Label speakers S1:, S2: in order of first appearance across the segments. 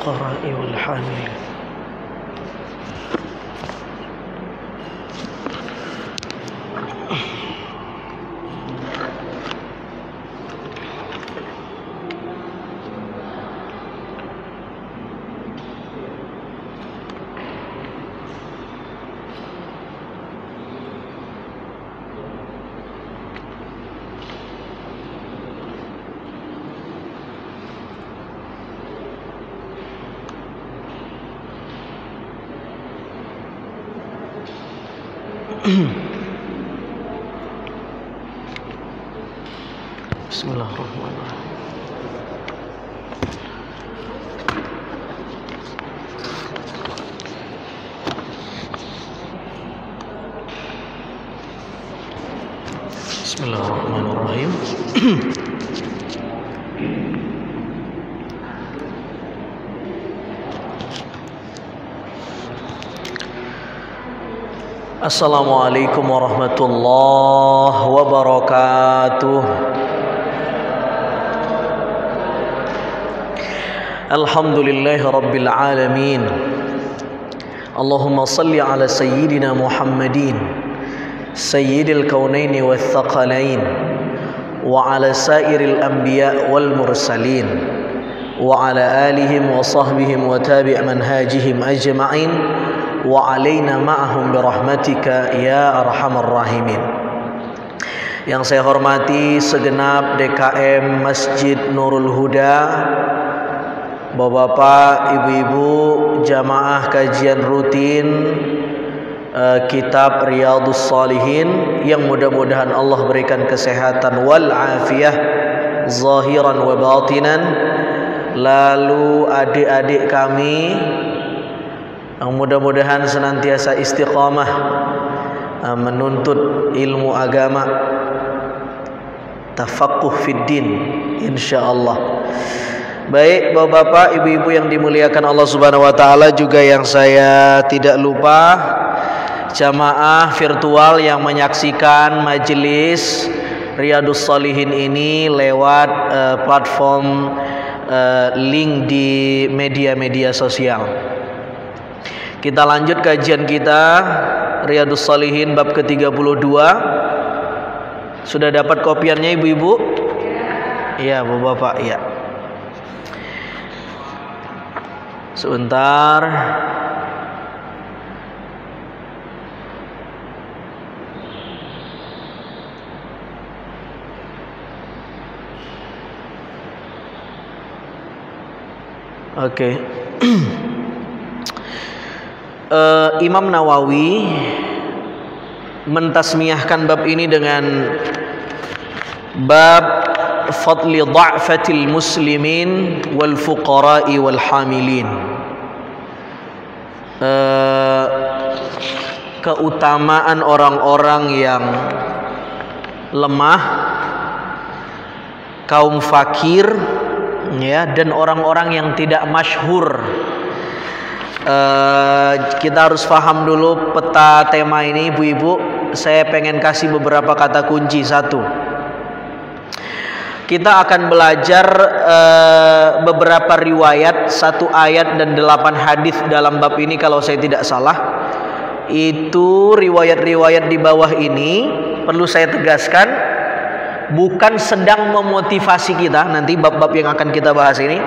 S1: والفقراء والحاملين. Bismillahirrahmanirrahim. Bismillahirrahmanirrahim. Assalamualaikum warahmatullahi wabarakatuh. Alhamdulillahi rabbil alamin. Allahumma salli ala sayyidina Muhammadin sayyidil kaunaini wath thaqalain wa ala sairil anbiya wal mursalin wa ala alihim wa sahbihim wa tabi' manhajihim ajma'in wa alaina ma'ahum birahmatika ya arhamar rahimin. Yang saya hormati segenap DKM Masjid Nurul Huda, bapak-bapak, ibu-ibu, jamaah kajian rutin kitab Riyadhus Shalihin, yang mudah-mudahan Allah berikan kesehatan wal afiyah zahiran wa batinan. Lalu adik-adik kami yang mudah-mudahan senantiasa istiqamah menuntut ilmu agama, tafaqquh fid din insyaallah. Baik bapak-bapak, ibu-ibu yang dimuliakan Allah Subhanahu wa taala, juga yang saya tidak lupa jamaah virtual yang menyaksikan majelis Riyadhus Shalihin ini lewat platform link di media-media sosial. Kita lanjut kajian kita Riyadhus Shalihin bab ke-32. Sudah dapat kopiannya ibu-ibu? Iya, bapak-bapak, iya. Sebentar. Oke. Imam Nawawi mentasmiyahkan bab ini dengan bab fadli dha'fatil muslimin wal fuqara'i wal hamilin. Keutamaan orang-orang yang lemah, kaum fakir, ya, dan orang-orang yang tidak masyhur. Kita harus paham dulu peta tema ini, ibu-ibu. Saya pengen kasih beberapa kata kunci. Satu, kita akan belajar beberapa riwayat, 1 ayat dan 8 hadis dalam bab ini kalau saya tidak salah. Itu riwayat-riwayat di bawah ini perlu saya tegaskan, bukan sedang memotivasi kita, nanti bab-bab yang akan kita bahas ini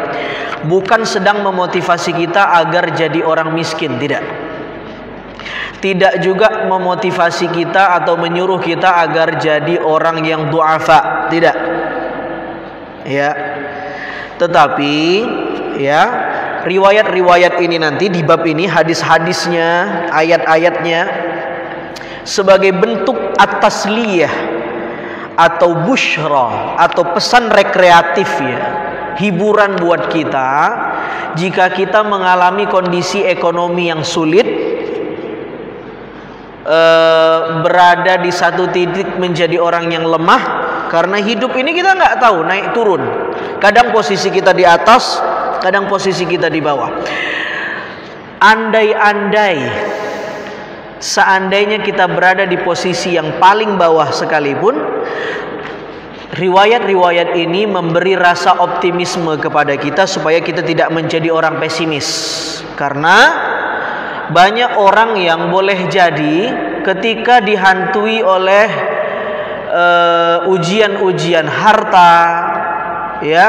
S1: bukan sedang memotivasi kita agar jadi orang miskin, tidak. Tidak juga memotivasi kita atau menyuruh kita agar jadi orang yang du'afa, tidak. Ya. Tetapi ya, riwayat-riwayat ini nanti di bab ini, hadis-hadisnya, ayat-ayatnya sebagai bentuk at-tasliyah atau busyra atau pesan rekreatif, ya, hiburan buat kita jika kita mengalami kondisi ekonomi yang sulit, berada di satu titik menjadi orang yang lemah, karena hidup ini kita nggak tahu naik turun, kadang posisi kita di atas, kadang posisi kita di bawah. Andai-andai seandainya kita berada di posisi yang paling bawah sekalipun, riwayat-riwayat ini memberi rasa optimisme kepada kita supaya kita tidak menjadi orang pesimis. Karena banyak orang yang boleh jadi ketika dihantui oleh ujian-ujian harta, ya,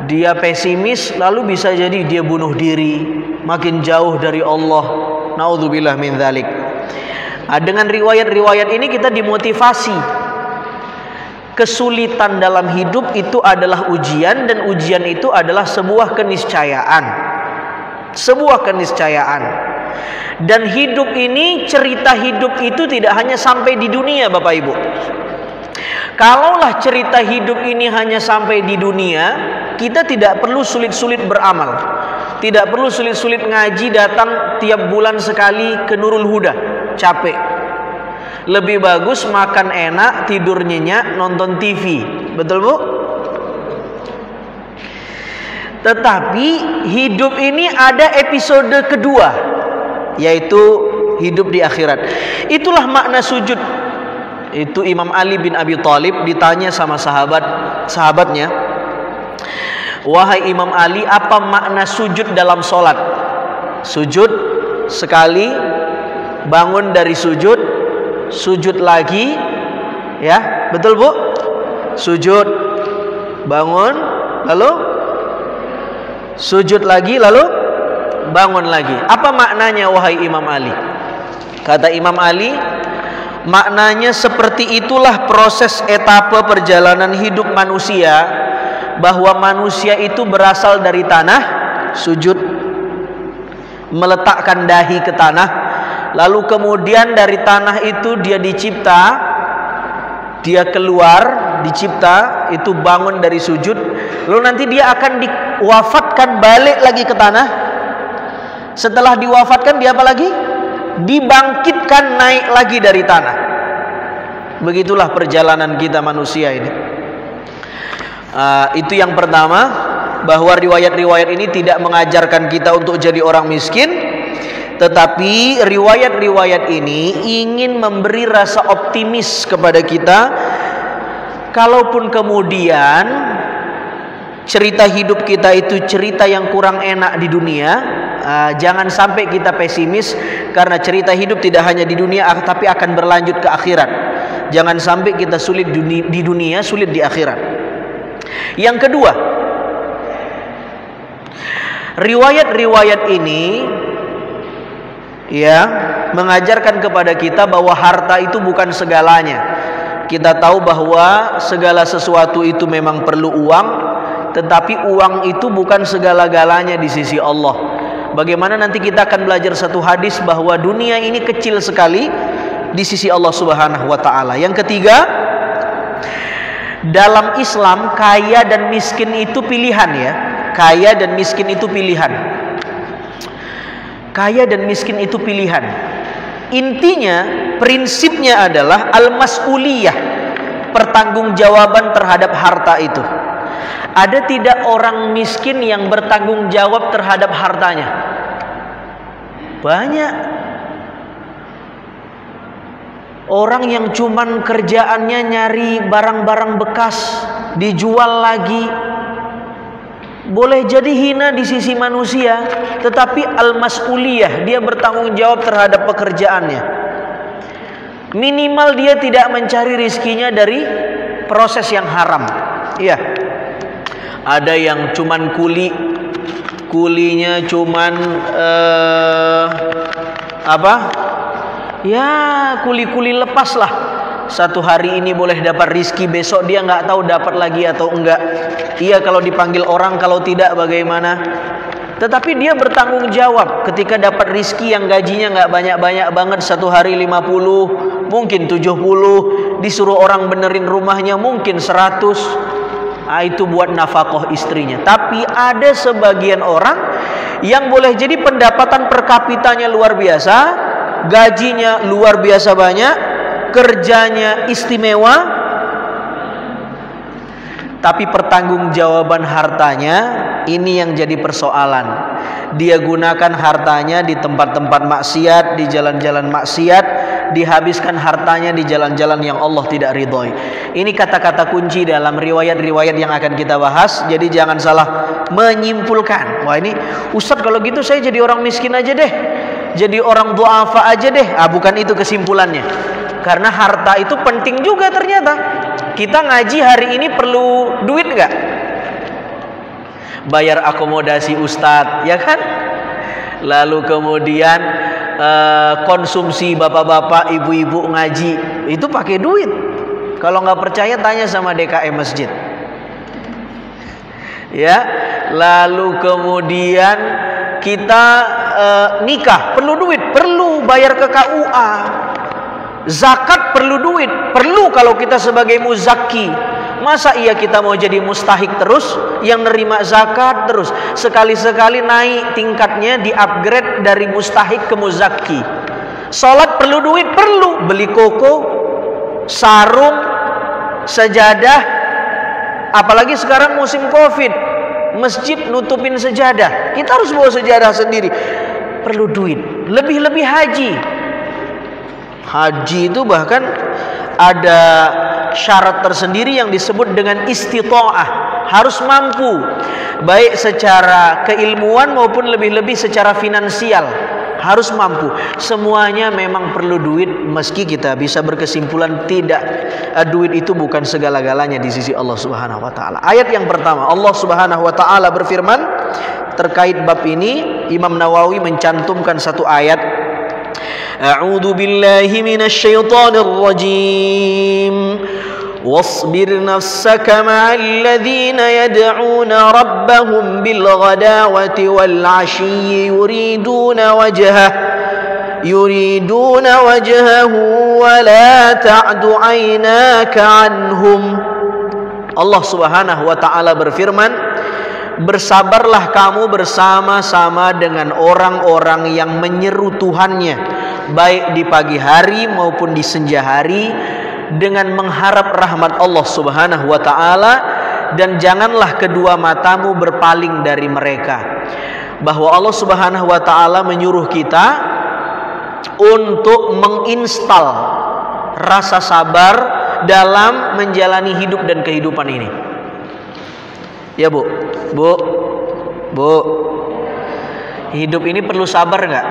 S1: dia pesimis, lalu bisa jadi dia bunuh diri, makin jauh dari Allah. Naudzubillah min dzalik. Dengan riwayat-riwayat ini kita dimotivasi. Kesulitan dalam hidup itu adalah ujian, dan ujian itu adalah sebuah keniscayaan. Sebuah keniscayaan. Dan hidup ini, cerita hidup itu tidak hanya sampai di dunia, Bapak Ibu. Kalaulah cerita hidup ini hanya sampai di dunia, kita tidak perlu sulit-sulit beramal. Tidak perlu sulit-sulit ngaji, datang tiap bulan sekali ke Nurul Huda. Capek. Lebih bagus makan enak, tidur nyenyak, nonton TV. Betul, Bu? Tetapi hidup ini ada episode kedua, yaitu hidup di akhirat. Itulah makna sujud. Itu Imam Ali bin Abi Thalib ditanya sama sahabatnya, "Wahai Imam Ali, apa makna sujud dalam sholat?" Sujud sekali, bangun dari sujud, sujud lagi, ya, betul Bu? Sujud, bangun, lalu sujud lagi, lalu bangun lagi. Apa maknanya, wahai Imam Ali? Kata Imam Ali, maknanya seperti itulah proses etape perjalanan hidup manusia, bahwa manusia itu berasal dari tanah, sujud, meletakkan dahi ke tanah, lalu kemudian dari tanah itu dia dicipta, dia keluar, dicipta, itu bangun dari sujud, lalu nanti dia akan diwafatkan balik lagi ke tanah. Setelah diwafatkan dia apa lagi? Dibangkitkan naik lagi dari tanah. Begitulah perjalanan kita manusia ini. Itu yang pertama, bahwa riwayat-riwayat ini tidak mengajarkan kita untuk jadi orang miskin, tetapi riwayat-riwayat ini ingin memberi rasa optimis kepada kita. Kalaupun kemudian cerita hidup kita itu cerita yang kurang enak di dunia, jangan sampai kita pesimis, karena cerita hidup tidak hanya di dunia tapi akan berlanjut ke akhirat. Jangan sampai kita sulit di dunia, sulit di akhirat. Yang kedua, riwayat-riwayat ini ya mengajarkan kepada kita bahwa harta itu bukan segalanya. Kita tahu bahwa segala sesuatu itu memang perlu uang, tetapi uang itu bukan segala-galanya di sisi Allah. Bagaimana nanti kita akan belajar satu hadis bahwa dunia ini kecil sekali di sisi Allah Subhanahu wa taala. Yang ketiga, dalam Islam kaya dan miskin itu pilihan, ya. Kaya dan miskin itu pilihan. Kaya dan miskin itu pilihan. Intinya, prinsipnya adalah al-mas'uliyah, pertanggungjawaban terhadap harta itu. Ada tidak orang miskin yang bertanggung jawab terhadap hartanya? Banyak. Orang yang cuman kerjaannya nyari barang-barang bekas, dijual lagi, boleh jadi hina di sisi manusia, tetapi al-mas'uliyah, dia bertanggung jawab terhadap pekerjaannya. Minimal dia tidak mencari rizkinya dari proses yang haram. Iya. Ada yang cuman kulinya cuman ya kuli-kuli lepas lah. Satu hari ini boleh dapat rizki, besok dia nggak tahu dapat lagi atau enggak. Iya kalau dipanggil orang, kalau tidak bagaimana. Tetapi dia bertanggung jawab ketika dapat rizki yang gajinya nggak banyak-banyak banget, satu hari 50, mungkin 70, disuruh orang benerin rumahnya mungkin 100. Itu buat nafkah istrinya. Tapi ada sebagian orang yang boleh jadi pendapatan per kapitanya luar biasa, gajinya luar biasa banyak, kerjanya istimewa, tapi pertanggungjawaban hartanya ini yang jadi persoalan. Dia gunakan hartanya di tempat-tempat maksiat, di jalan-jalan maksiat, dihabiskan hartanya di jalan-jalan yang Allah tidak ridhoi. Ini kata-kata kunci dalam riwayat-riwayat yang akan kita bahas. Jadi jangan salah menyimpulkan, wah ini Ustadz kalau gitu saya jadi orang miskin aja deh, jadi orang duafa aja deh. Bukan itu kesimpulannya. Karena harta itu penting juga ternyata. Kita ngaji hari ini perlu duit nggak? Bayar akomodasi ustadz, ya kan? Lalu kemudian konsumsi bapak-bapak, ibu-ibu ngaji itu pakai duit. Kalau nggak percaya tanya sama DKM masjid. Ya, lalu kemudian kita nikah perlu duit, perlu bayar ke KUA. Zakat perlu duit, perlu kalau kita sebagai muzaki. Masa iya kita mau jadi mustahik terus, yang nerima zakat terus? Sekali-sekali naik tingkatnya, di-upgrade dari mustahik ke muzaki. Salat perlu duit, perlu beli koko, sarung, sajadah. Apalagi sekarang musim Covid, masjid nutupin sejadah, kita harus bawa sejadah sendiri, perlu duit. Lebih-lebih haji. Haji itu bahkan ada syarat tersendiri yang disebut dengan istita'ah, harus mampu, baik secara keilmuan maupun lebih-lebih secara finansial, harus mampu. Semuanya memang perlu duit, meski kita bisa berkesimpulan tidak, duit itu bukan segala-galanya di sisi Allah Subhanahu wa taala. Ayat yang pertama, Allah Subhanahu wa taala berfirman terkait bab ini. Imam Nawawi mencantumkan satu ayat. A'udzu billahi minasy syaithanir rajim. Wasbir nafsaka ma'al ladzina yad'una rabbahum bil ghadawati wal 'ashyi yuriduna wajhahu wa la ta'du 'ainaka 'anhum. Allah Subhanahu wa taala berfirman, bersabarlah kamu bersama-sama dengan orang-orang yang menyeru Tuhannya, baik di pagi hari maupun di senja hari, dengan mengharap rahmat Allah Subhanahu wa taala, dan janganlah kedua matamu berpaling dari mereka. Bahwa Allah Subhanahu wa taala menyuruh kita untuk menginstal rasa sabar dalam menjalani hidup dan kehidupan ini. Ya Bu, hidup ini perlu sabar nggak?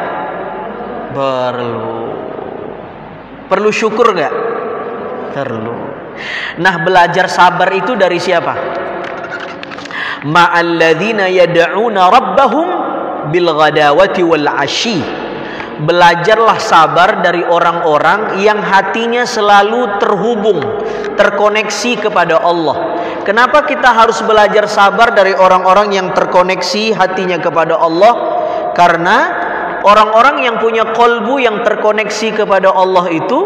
S1: Perlu syukur nggak? Perlu. Nah, belajar sabar itu dari siapa? Ma'alladzina yad'una rabbahum bil ghadawati wal 'ashyi. Belajarlah sabar dari orang-orang yang hatinya selalu terhubung, terkoneksi kepada Allah. Kenapa kita harus belajar sabar dari orang-orang yang terkoneksi hatinya kepada Allah? Karena orang-orang yang punya kolbu yang terkoneksi kepada Allah itu,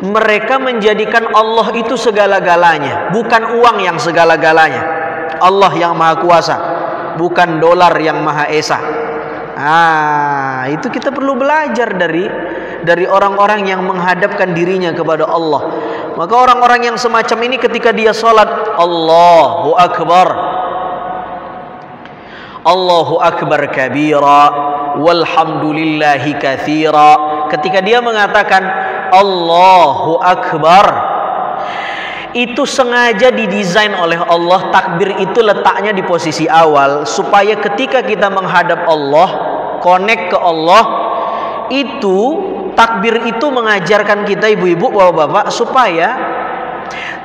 S1: mereka menjadikan Allah itu segala-galanya, bukan uang yang segala-galanya. Allah yang maha kuasa, bukan dolar yang maha esa. Itu kita perlu belajar dari orang-orang yang menghadapkan dirinya kepada Allah. Maka orang-orang yang semacam ini ketika dia sholat, Allahu Akbar, Allahu Akbar kabira, walhamdulillahi katsira. Ketika dia mengatakan Allahu Akbar, itu sengaja didesain oleh Allah. Takbir itu letaknya di posisi awal, supaya ketika kita menghadap Allah, connect ke Allah, itu takbir itu mengajarkan kita, ibu-ibu, bapak-bapak, supaya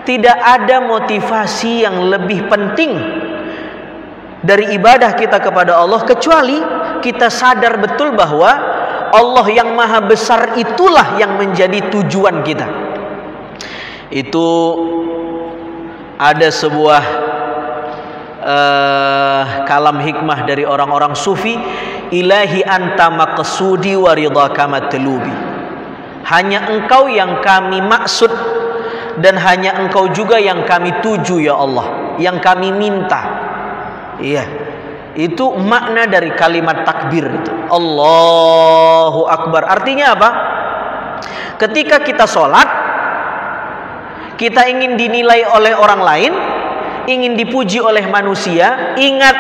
S1: tidak ada motivasi yang lebih penting dari ibadah kita kepada Allah, kecuali kita sadar betul bahwa Allah yang maha besar itulah yang menjadi tujuan kita. Itu ada sebuah kalam hikmah dari orang-orang sufi, ilahi anta maqsudi wa ridhaka matlubi. Hanya engkau yang kami maksud, dan hanya engkau juga yang kami tuju ya Allah, yang kami minta. Iya, itu makna dari kalimat takbir itu, Allahu Akbar. Artinya apa? Ketika kita sholat, kita ingin dinilai oleh orang lain, ingin dipuji oleh manusia. Ingat,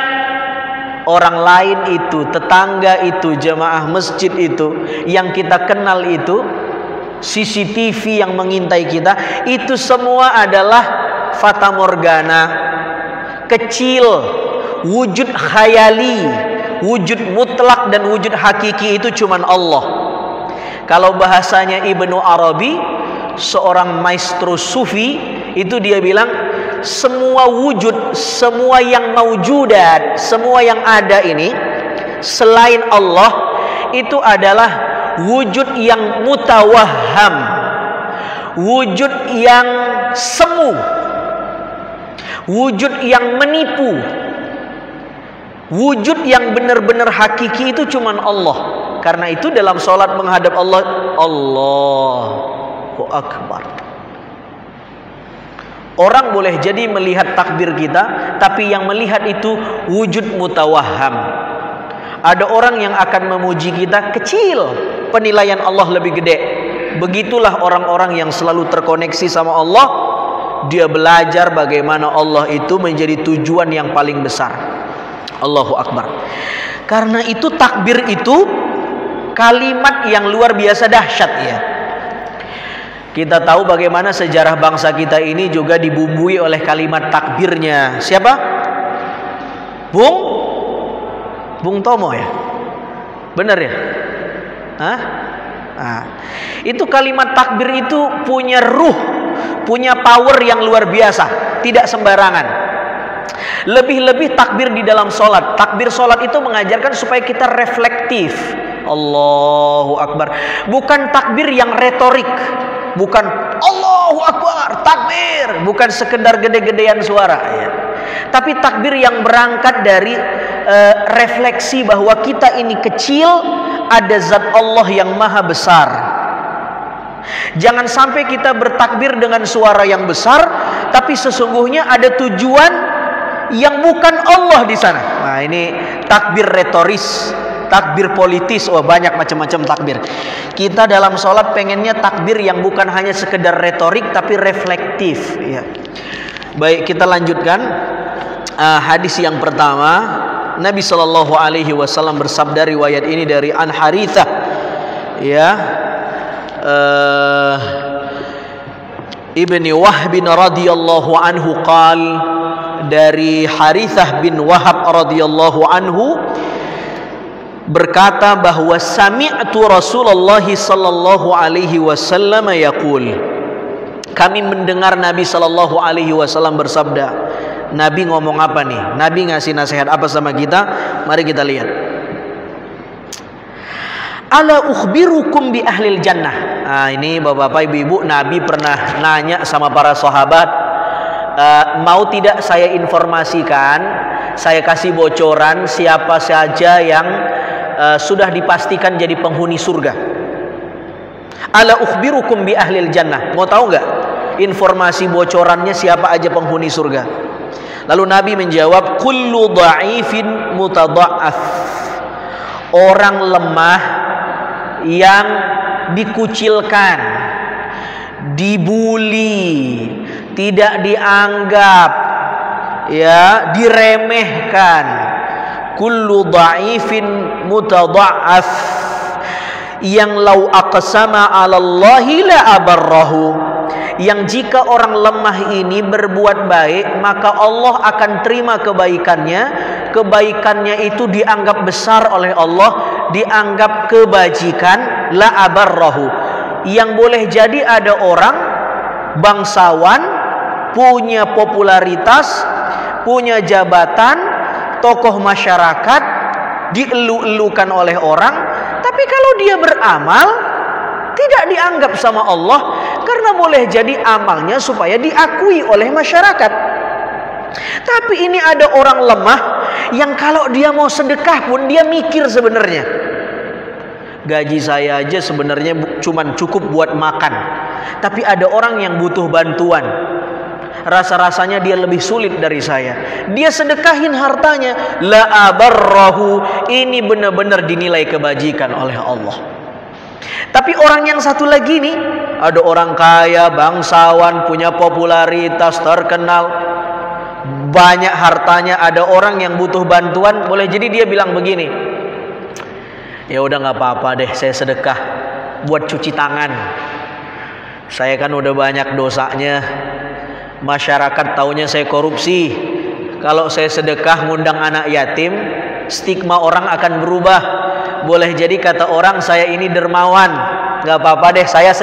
S1: orang lain itu, tetangga itu, jamaah masjid itu, yang kita kenal itu, CCTV yang mengintai kita, itu semua adalah fata morgana, kecil, wujud khayali. Wujud mutlak dan wujud hakiki itu cuman Allah. Kalau bahasanya Ibnu Arabi, seorang maestro sufi, itu dia bilang semua wujud, semua yang maujudat, semua yang ada ini selain Allah itu adalah wujud yang mutawahham, wujud yang semu, wujud yang menipu. Wujud yang benar-benar hakiki itu cuman Allah. Karena itu dalam sholat menghadap Allah, Allahu Akbar. Orang boleh jadi melihat takbir kita, tapi yang melihat itu wujud mutawahham. Ada orang yang akan memuji kita kecil, penilaian Allah lebih gede. Begitulah orang-orang yang selalu terkoneksi sama Allah. Dia belajar bagaimana Allah itu menjadi tujuan yang paling besar. Allahu Akbar. Karena itu takbir itu kalimat yang luar biasa dahsyat ya. Kita tahu bagaimana sejarah bangsa kita ini juga dibumbui oleh kalimat takbirnya. Siapa? Bung Tomo ya? Benar ya? Hah? Nah, itu kalimat takbir itu punya ruh, punya power yang luar biasa, tidak sembarangan. Lebih-lebih takbir di dalam sholat. Takbir sholat itu mengajarkan supaya kita reflektif. Allahu Akbar. Bukan takbir yang retorik. Bukan Allahu Akbar, takbir. Bukan sekedar gede-gedean suara ya. Tapi takbir yang berangkat dari refleksi bahwa kita ini kecil, ada zat Allah yang maha besar. Jangan sampai kita bertakbir dengan suara yang besar, tapi sesungguhnya ada tujuan yang bukan Allah di sana. Nah, ini takbir retoris, takbir politis, banyak macam-macam takbir. Kita dalam sholat pengennya takbir yang bukan hanya sekedar retorik, tapi reflektif. Ya. Baik, kita lanjutkan hadis yang pertama. Nabi Shallallahu Alaihi Wasallam bersabda, riwayat ini dari An Harithah, ya, Ibni Wahb radhiyallahu anhu qal, dari Harithah bin Wahab radhiyallahu anhu berkata bahwa sami'tu Rasulullah sallallahu alaihi wasallam yaqul, kami mendengar Nabi sallallahu alaihi wasallam bersabda. Nabi ngomong apa nih? Nabi ngasih nasihat apa sama kita? Mari kita lihat. Ala ukhbirukum bi ahlil jannah. Nah, ini Bapak-bapak, Ibu-ibu, Nabi pernah nanya sama para sahabat, mau tidak saya informasikan, saya kasih bocoran siapa saja yang sudah dipastikan jadi penghuni surga. Ala ukhbirukum bi ahlil jannah. Mau tahu nggak informasi bocorannya siapa aja penghuni surga? Lalu Nabi menjawab, kullu dha'ifin mutadha'af. Orang lemah yang dikucilkan, dibuli, tidak dianggap, ya, diremehkan. Kullu dha'ifin mutadha'af yang lau aqsama 'ala Allahi la abarrahu. Yang jika orang lemah ini berbuat baik, maka Allah akan terima kebaikannya. Kebaikannya itu dianggap besar oleh Allah, dianggap kebajikan, la abarrahu. Yang boleh jadi ada orang bangsawan, punya popularitas, punya jabatan, tokoh masyarakat, dielu-elukan oleh orang, tapi kalau dia beramal tidak dianggap sama Allah, karena boleh jadi amalnya supaya diakui oleh masyarakat. Tapi ini ada orang lemah yang kalau dia mau sedekah pun dia mikir sebenarnya, gaji saya aja sebenarnya cuman cukup buat makan, tapi ada orang yang butuh bantuan, rasa-rasanya dia lebih sulit dari saya, dia sedekahin hartanya, la abarrahu. Ini benar-benar dinilai kebajikan oleh Allah. Tapi orang yang satu lagi nih, ada orang kaya, bangsawan, punya popularitas, terkenal, banyak hartanya, ada orang yang butuh bantuan, boleh jadi dia bilang begini, ya udah nggak apa-apa deh, saya sedekah buat cuci tangan. Saya kan udah banyak dosanya. Masyarakat taunya saya korupsi. Kalau saya sedekah ngundang anak yatim, stigma orang akan berubah. Boleh jadi kata orang saya ini dermawan. Gak apa-apa deh, saya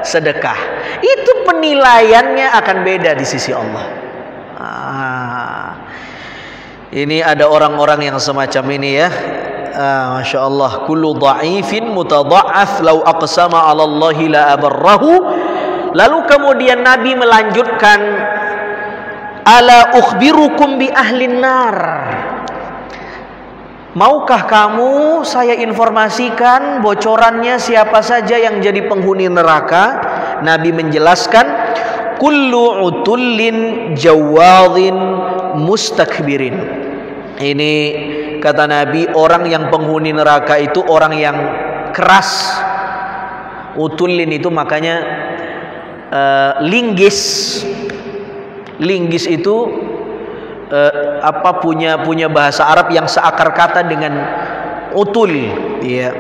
S1: sedekah. Itu penilaiannya akan beda di sisi Allah. Ini ada orang-orang yang semacam ini ya. Masya Allah. Kullu dha'ifin mutadha'af law aqsama 'ala Allahi la abarrahu. Lalu kemudian Nabi melanjutkan, ala ukhbirukum bi ahlin nar. Maukah kamu saya informasikan bocorannya siapa saja yang jadi penghuni neraka? Nabi menjelaskan, kullu utullin jawadhin mustakbirin. Ini kata Nabi, orang yang penghuni neraka itu orang yang keras. Utullin itu makanya linggis. Linggis itu punya bahasa Arab yang seakar kata dengan utul, ya.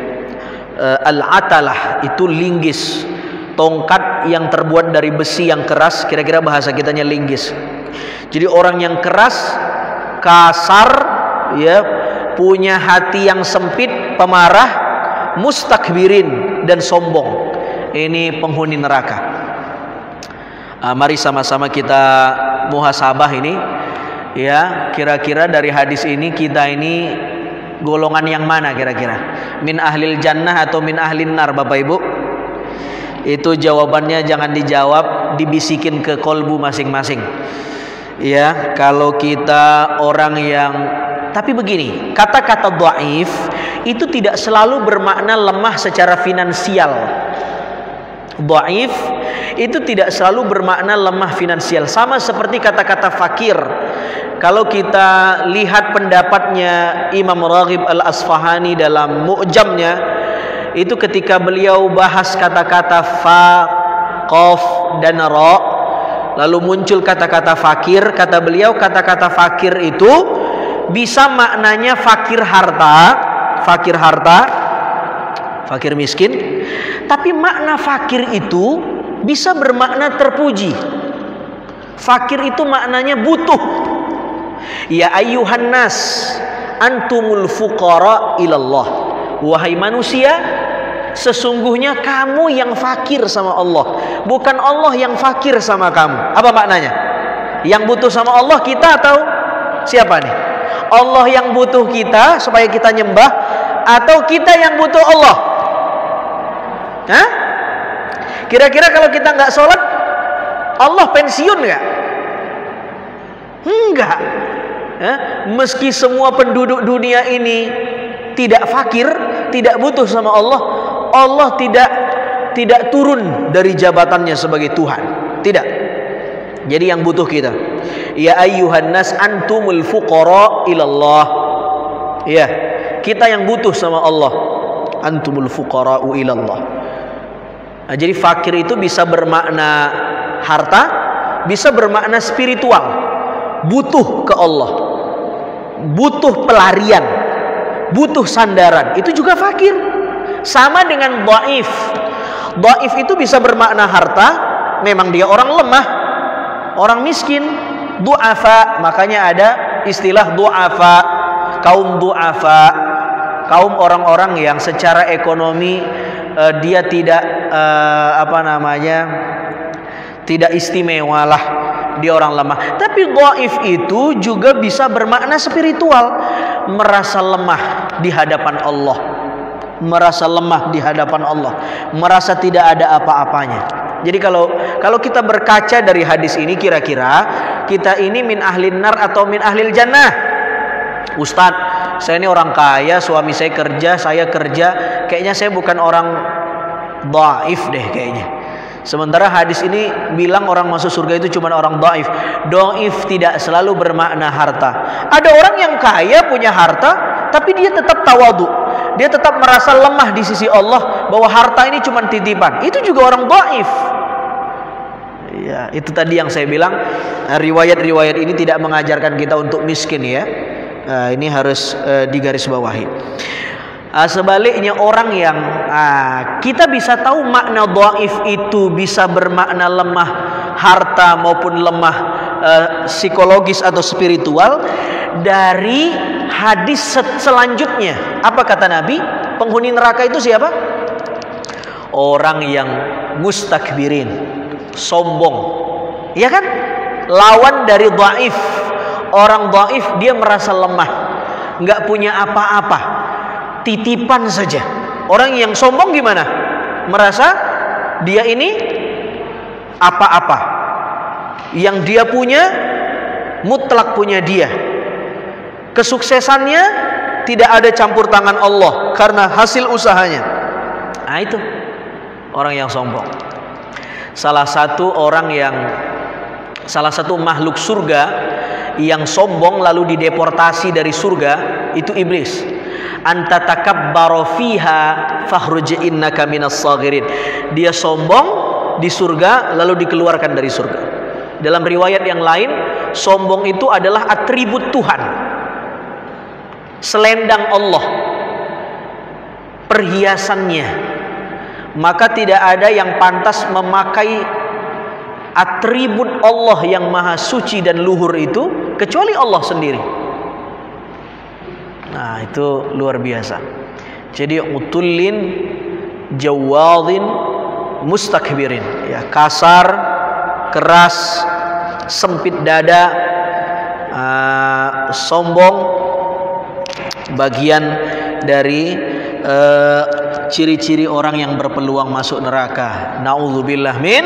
S1: Al-atalah itu linggis, tongkat yang terbuat dari besi yang keras, kira-kira bahasa kitanya linggis. Jadi orang yang keras, kasar, ya, punya hati yang sempit, pemarah, mustakbirin dan sombong. Ini penghuni neraka. Mari sama-sama kita muhasabah ini, ya, kira-kira dari hadis ini kita ini golongan yang mana kira-kira? Min ahlil jannah atau min ahlin nar, Bapak Ibu? Itu jawabannya jangan dijawab, dibisikin ke kolbu masing-masing. Ya, kalau kita orang yang, tapi begini, kata-kata dhaif itu tidak selalu bermakna lemah secara finansial. Dhaif itu tidak selalu bermakna lemah finansial. Sama seperti kata-kata fakir. Kalau kita lihat pendapatnya Imam Raghib Al-Asfahani dalam Mu'jamnya, itu ketika beliau bahas kata-kata fa, qaf dan ra, lalu muncul kata-kata fakir, kata beliau kata-kata fakir itu bisa maknanya fakir harta, fakir miskin, tapi makna fakir itu bisa bermakna terpuji. Fakir itu maknanya butuh. Ya ayyuhan nas antumul fuqara ilallah. Wahai manusia, sesungguhnya kamu yang fakir sama Allah, bukan Allah yang fakir sama kamu. Apa maknanya? Yang butuh sama Allah kita atau siapa nih? Allah yang butuh kita supaya kita nyembah, atau kita yang butuh Allah? Hah? Kira-kira kalau kita nggak sholat, Allah pensiun nggak? Enggak. Meski semua penduduk dunia ini tidak fakir, tidak butuh sama Allah, Allah tidak turun dari jabatannya sebagai Tuhan. Tidak. Jadi yang butuh kita. Ya ayyuhan nas antumul fuqara ilallah. Ya, kita yang butuh sama Allah. Antumul fuqara'u ilallah. Nah, jadi fakir itu bisa bermakna harta, bisa bermakna spiritual, butuh ke Allah, butuh pelarian, butuh sandaran. Itu juga fakir. Sama dengan dhaif. Dhaif itu bisa bermakna harta, memang dia orang lemah, orang miskin. Du'afa, makanya ada istilah du'afa, kaum du'afa, kaum orang-orang yang secara ekonomi dia tidak tidak istimewa lah, dia orang lemah. Tapi dhaif itu juga bisa bermakna spiritual, merasa lemah di hadapan Allah, merasa lemah di hadapan Allah, merasa tidak ada apa-apanya. Jadi kalau kita berkaca dari hadis ini, kira-kira kita ini min ahlin nar atau min ahlil jannah? Ustadz, saya ini orang kaya, suami saya kerja, kayaknya saya bukan orang dhaif deh kayaknya. Sementara hadis ini bilang orang masuk surga itu cuma orang dhaif. Dhaif tidak selalu bermakna harta. Ada orang yang kaya, punya harta, tapi dia tetap tawadhu. Dia tetap merasa lemah di sisi Allah, bahwa harta ini cuma titipan. Itu juga orang dhaif. Ya, itu tadi yang saya bilang, riwayat-riwayat ini tidak mengajarkan kita untuk miskin ya. Ini harus digarisbawahi. Sebaliknya orang yang kita bisa tahu makna dhaif itu bisa bermakna lemah harta maupun lemah psikologis atau spiritual dari hadis selanjutnya. Apa kata Nabi? Penghuni neraka itu siapa? Orang yang mustakbirin, sombong. Ya kan? Lawan dari dhaif. Orang dhaif dia merasa lemah, nggak punya apa-apa, titipan saja. Orang yang sombong gimana? Merasa dia ini apa-apa. Yang dia punya mutlak punya dia. Kesuksesannya tidak ada campur tangan Allah karena hasil usahanya. Nah itu orang yang sombong. Salah satu makhluk surga yang sombong lalu dideportasi dari surga itu iblis. Anta takabbara fiha fakhruj innaka minas saghirin. Dia sombong di surga lalu dikeluarkan dari surga. Dalam riwayat yang lain, sombong itu adalah atribut Tuhan, selendang Allah, perhiasannya. Maka tidak ada yang pantas memakai atribut Allah yang maha suci dan luhur itu kecuali Allah sendiri. Nah itu luar biasa. Jadi utullin jawadin mustakbirin, ya, kasar, keras, sempit dada, sombong, bagian dari ciri-ciri orang yang berpeluang masuk neraka. Nauzubillah min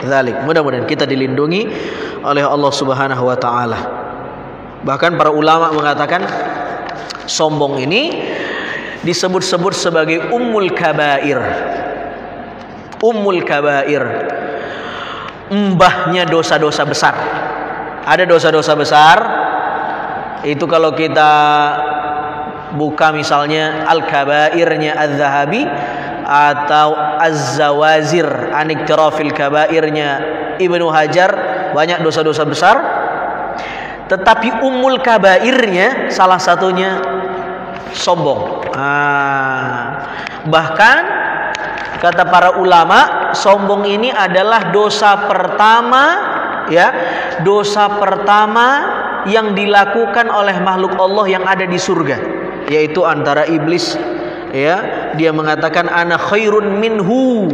S1: dzalik. Mudah-mudahan kita dilindungi oleh Allah Subhanahu wa taala. Bahkan para ulama mengatakan sombong ini disebut-sebut sebagai ummul kabair. Ummul kabair, mbahnya dosa-dosa besar. Ada dosa-dosa besar itu kalau kita buka misalnya Al-Kabairnya Az-Zahabi atau Az-Zawazir Aniktirafil Kabairnya Ibnu Hajar, banyak dosa-dosa besar. Tetapi ummul kabairnya salah satunya sombong. Bahkan kata para ulama, sombong ini adalah dosa pertama, ya, dosa pertama yang dilakukan oleh makhluk Allah yang ada di surga, yaitu antara iblis, ya, dia mengatakan ana khairun minhu,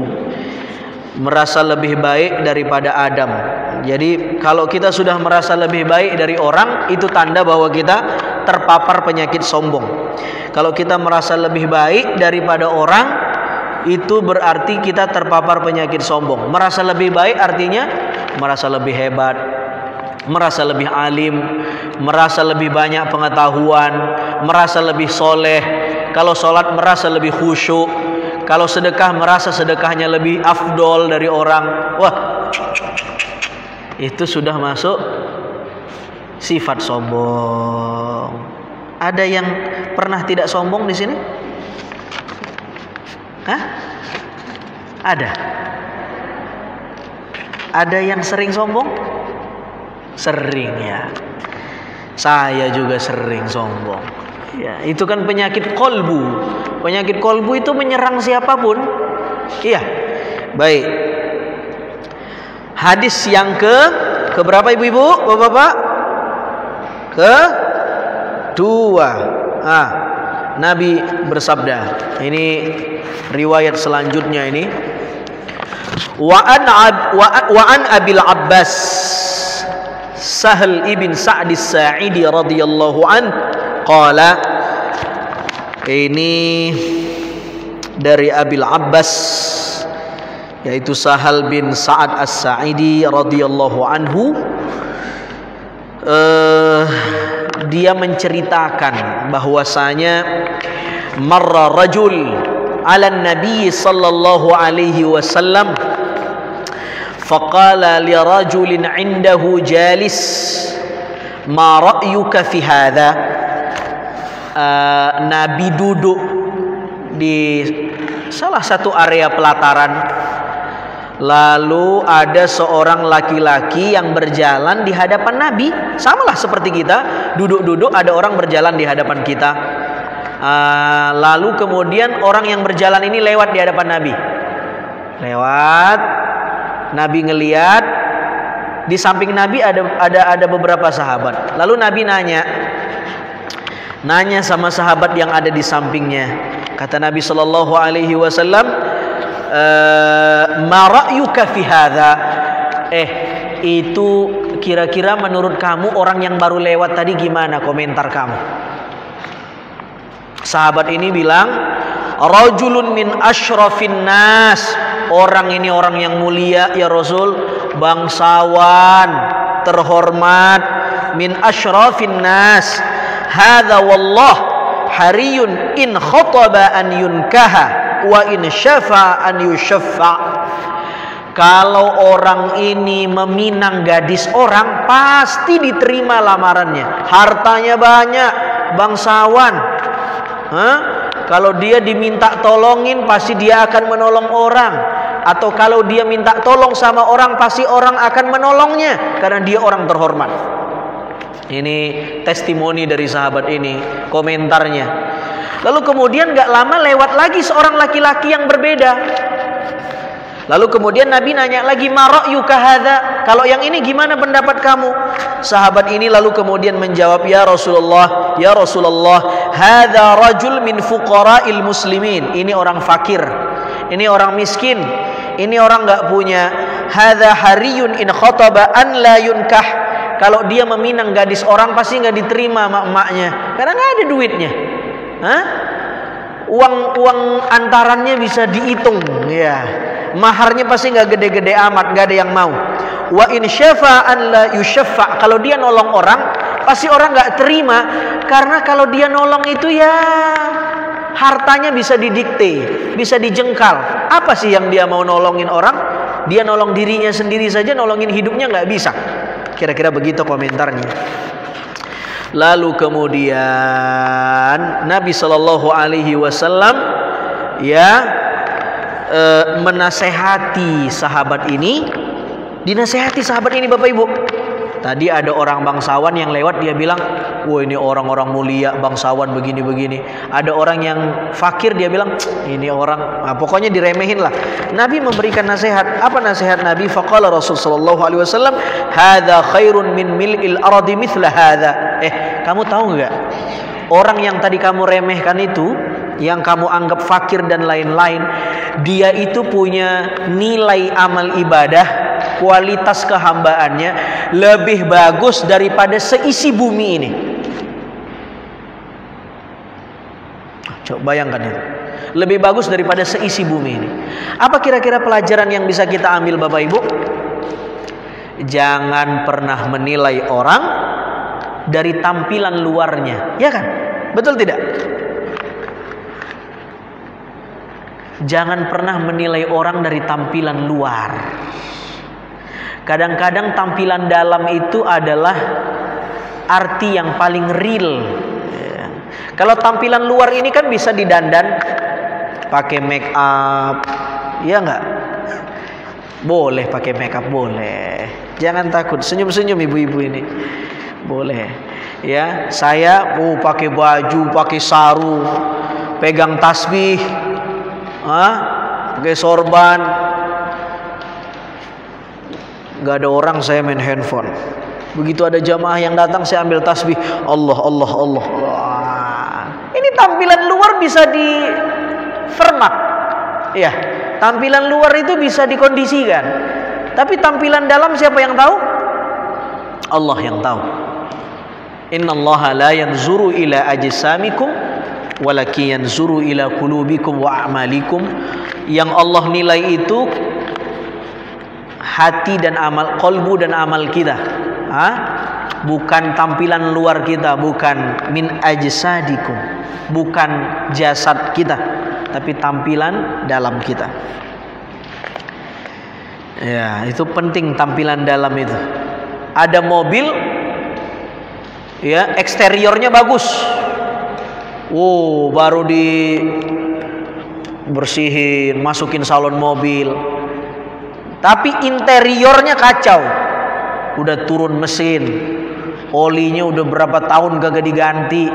S1: merasa lebih baik daripada Adam. Jadi kalau kita sudah merasa lebih baik dari orang, itu tanda bahwa kita terpapar penyakit sombong. Kalau kita merasa lebih baik daripada orang, itu berarti kita terpapar penyakit sombong. Merasa lebih baik artinya merasa lebih hebat, merasa lebih alim, merasa lebih banyak pengetahuan, merasa lebih soleh. Kalau sholat merasa lebih khusyuk. Kalau sedekah merasa sedekahnya lebih afdol dari orang. Wah, itu sudah masuk sifat sombong. Ada yang pernah tidak sombong di sini? Hah? Ada? Ada yang sering sombong? Sering, ya. Saya juga sering sombong. Ya, itu kan penyakit kolbu. Penyakit kolbu itu menyerang siapapun. Iya. Baik. Hadis yang ke berapa ibu-ibu, bapak-bapak? Kedua. Nabi bersabda. Ini riwayat selanjutnya ini. Wa an Abil Abbas Sahal ibn Sa'd as-Sa'idi radhiyallahu an qala, ini dari Abil Abbas yaitu Sahal bin Sa'ad as-Sa'idi radhiyallahu anhu. Dia menceritakan bahwasanya marra rajul ala nabi sallallahu alaihi wasallam faqala li rajulin indahu jalis ma ra'yuka fi hadha. Nabi duduk di salah satu area pelataran, lalu ada seorang laki-laki yang berjalan di hadapan Nabi. Samalah seperti kita, duduk-duduk ada orang berjalan di hadapan kita. Lalu kemudian orang yang berjalan ini lewat di hadapan Nabi. Lewat, Nabi ngelihat di samping Nabi ada beberapa sahabat. Lalu Nabi nanya sama sahabat yang ada di sampingnya. Kata Nabi sallallahu alaihi wasallam, "Ma ra'yuka fi hadza?" Itu kira-kira menurut kamu orang yang baru lewat tadi gimana komentar kamu? Sahabat ini bilang, "Rajulun min asyrafin nas." Orang ini orang yang mulia ya Rasul, bangsawan, terhormat, min asyrafin nas. Hadza wallah hariyun in khataba an yunkaha wa in syafa an yushaffa. Kalau orang ini meminang gadis orang, pasti diterima lamarannya. Hartanya banyak, bangsawan. Kalau dia diminta tolongin, pasti dia akan menolong orang. Atau kalau dia minta tolong sama orang, pasti orang akan menolongnya karena dia orang terhormat. Ini testimoni dari sahabat ini, komentarnya. Lalu kemudian gak lama lewat lagi seorang laki-laki yang berbeda. Lalu kemudian Nabi nanya lagi, "Ma ra'yuka hadza?" Kalau yang ini gimana pendapat kamu? Sahabat ini lalu kemudian menjawab, "Ya Rasulullah, hadza rajul min fuqara'il muslimin." Ini orang fakir, ini orang miskin, ini orang enggak punya. Hadza hariyun in khataba an la yunkah. Kalau dia meminang gadis orang pasti enggak diterima sama emaknya karena enggak ada duitnya. Uang antarannya bisa dihitung, ya. Maharnya pasti nggak gede-gede amat, nggak ada yang mau. Wa in syafa'an la yushaffa. Kalau dia nolong orang, pasti orang nggak terima karena kalau dia nolong itu ya hartanya bisa didikte, bisa dijengkal. Apa sih yang dia mau nolongin orang? Dia nolong dirinya sendiri saja, nolongin hidupnya nggak bisa. Kira-kira begitu komentarnya. Lalu kemudian Nabi Shallallahu Alaihi Wasallam menasehati sahabat ini. Dinasehati sahabat ini Bapak Ibu. Tadi ada orang bangsawan yang lewat, dia bilang, "Wah, ini orang-orang mulia, bangsawan begini-begini." Ada orang yang fakir, dia bilang, "Ini orang," pokoknya diremehin lah. Nabi memberikan nasihat. Apa nasihat Nabi? Faqala Rasul sallallahu alaihi wasallam, "Hadza khairun min mil'il ardi mithla hadza." Kamu tahu enggak? Orang yang tadi kamu remehkan itu, yang kamu anggap fakir dan lain-lain, dia itu punya nilai amal ibadah, kualitas kehambaannya lebih bagus daripada seisi bumi ini. Coba bayangkan itu. Lebih bagus daripada seisi bumi ini. Apa kira-kira pelajaran yang bisa kita ambil Bapak Ibu? Jangan pernah menilai orang dari tampilan luarnya, ya kan? Betul tidak? Jangan pernah menilai orang dari tampilan luar. Kadang-kadang tampilan dalam itu adalah arti yang paling real. Kalau tampilan luar ini kan bisa didandan, pakai make up, ya enggak? Boleh pakai make up, boleh. Jangan takut, senyum-senyum ibu-ibu ini. Boleh. Ya, saya pakai baju, pakai sarung, pegang tasbih, pakai sorban. Gak ada orang, saya main handphone. Begitu ada jamaah yang datang, saya ambil tasbih. Allah, Allah, Allah. Wah. Ini tampilan luar bisa difermak. Ya, tampilan luar itu bisa dikondisikan. Tapi tampilan dalam siapa yang tahu? Allah yang tahu. Innallaha la yanzuru ila ajsamikum walakin yanzuru ila qulubikum wa a'malikum. Yang Allah nilai itu hati dan amal, qalbu dan amal kita. Bukan tampilan luar kita, bukan min ajsadikum, bukan jasad kita, tapi tampilan dalam kita. Ya, itu penting tampilan dalam itu. Ada mobil, ya, eksteriornya bagus. Baru dibersihin, masukin salon mobil. Tapi interiornya kacau. Udah turun mesin, olinya udah berapa tahun gak diganti,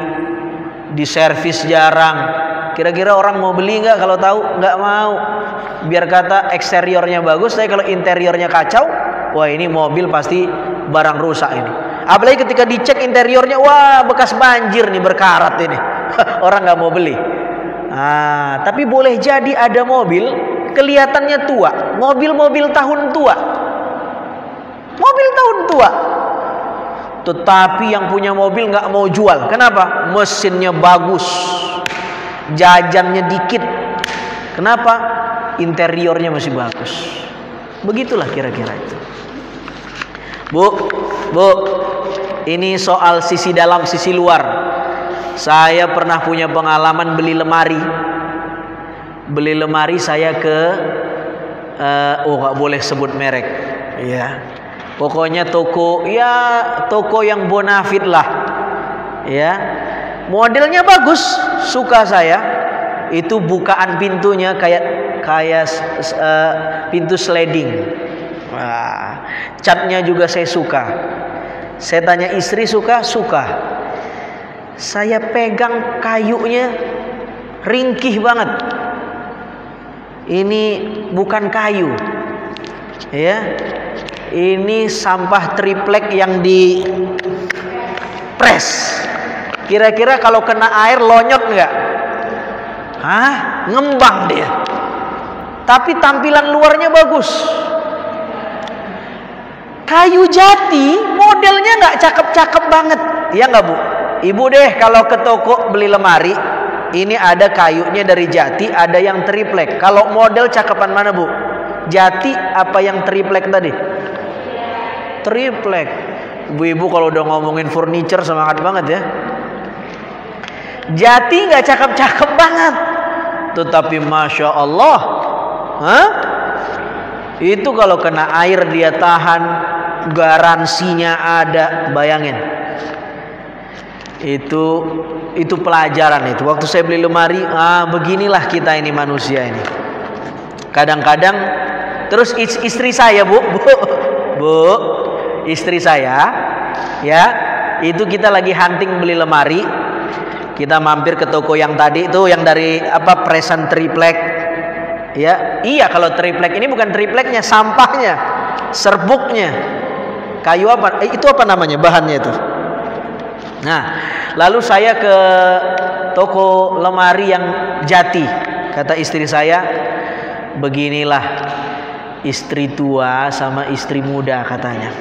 S1: di servis jarang. Kira-kira orang mau beli nggak? Kalau tahu nggak mau. Biar kata eksteriornya bagus, tapi kalau interiornya kacau, wah ini mobil pasti barang rusak ini. Apalagi ketika dicek interiornya, wah bekas banjir nih, berkarat ini. Orang nggak mau beli. Tapi boleh jadi ada mobil kelihatannya tua, mobil tahun tua, tetapi yang punya mobil nggak mau jual. Kenapa? Mesinnya bagus, jajannya dikit. Kenapa? Interiornya masih bagus. Begitulah kira-kira itu. Bu, ini soal sisi dalam, sisi luar. Saya pernah punya pengalaman beli lemari. Beli lemari saya ke nggak boleh sebut merek, ya. Pokoknya toko yang bonafit lah, ya. Modelnya bagus, suka saya. Itu bukaan pintunya kayak pintu sliding. Wah, catnya juga saya suka. Saya tanya istri, suka. Saya pegang kayunya ringkih banget. Ini bukan kayu, ya. Ini sampah triplek yang di press. Kira-kira kalau kena air lonyot nggak? Ngembang dia. Tapi tampilan luarnya bagus. Kayu jati, modelnya nggak cakep-cakep banget, ya nggak Bu? Ibu deh kalau ke toko beli lemari, ini ada kayunya dari jati, ada yang triplek. Kalau model cakepan mana Bu? Jati apa yang triplek tadi? Triplek. Ibu kalau udah ngomongin furniture semangat banget ya. Jati nggak cakep-cakep banget, tetapi masya Allah, itu kalau kena air dia tahan, garansinya ada. Bayangin. Itu pelajaran itu. Waktu saya beli lemari, beginilah kita ini manusia ini. Kadang-kadang terus istri saya, Bu, istri saya, ya, itu kita lagi hunting beli lemari. Kita mampir ke toko yang tadi itu, yang dari presan triplek. Ya, iya kalau triplek ini bukan tripleknya, sampahnya, serbuknya. Kayu apa? Itu apa namanya bahannya itu? Nah, lalu saya ke toko lemari yang jati. Kata istri saya, beginilah istri tua sama istri muda katanya.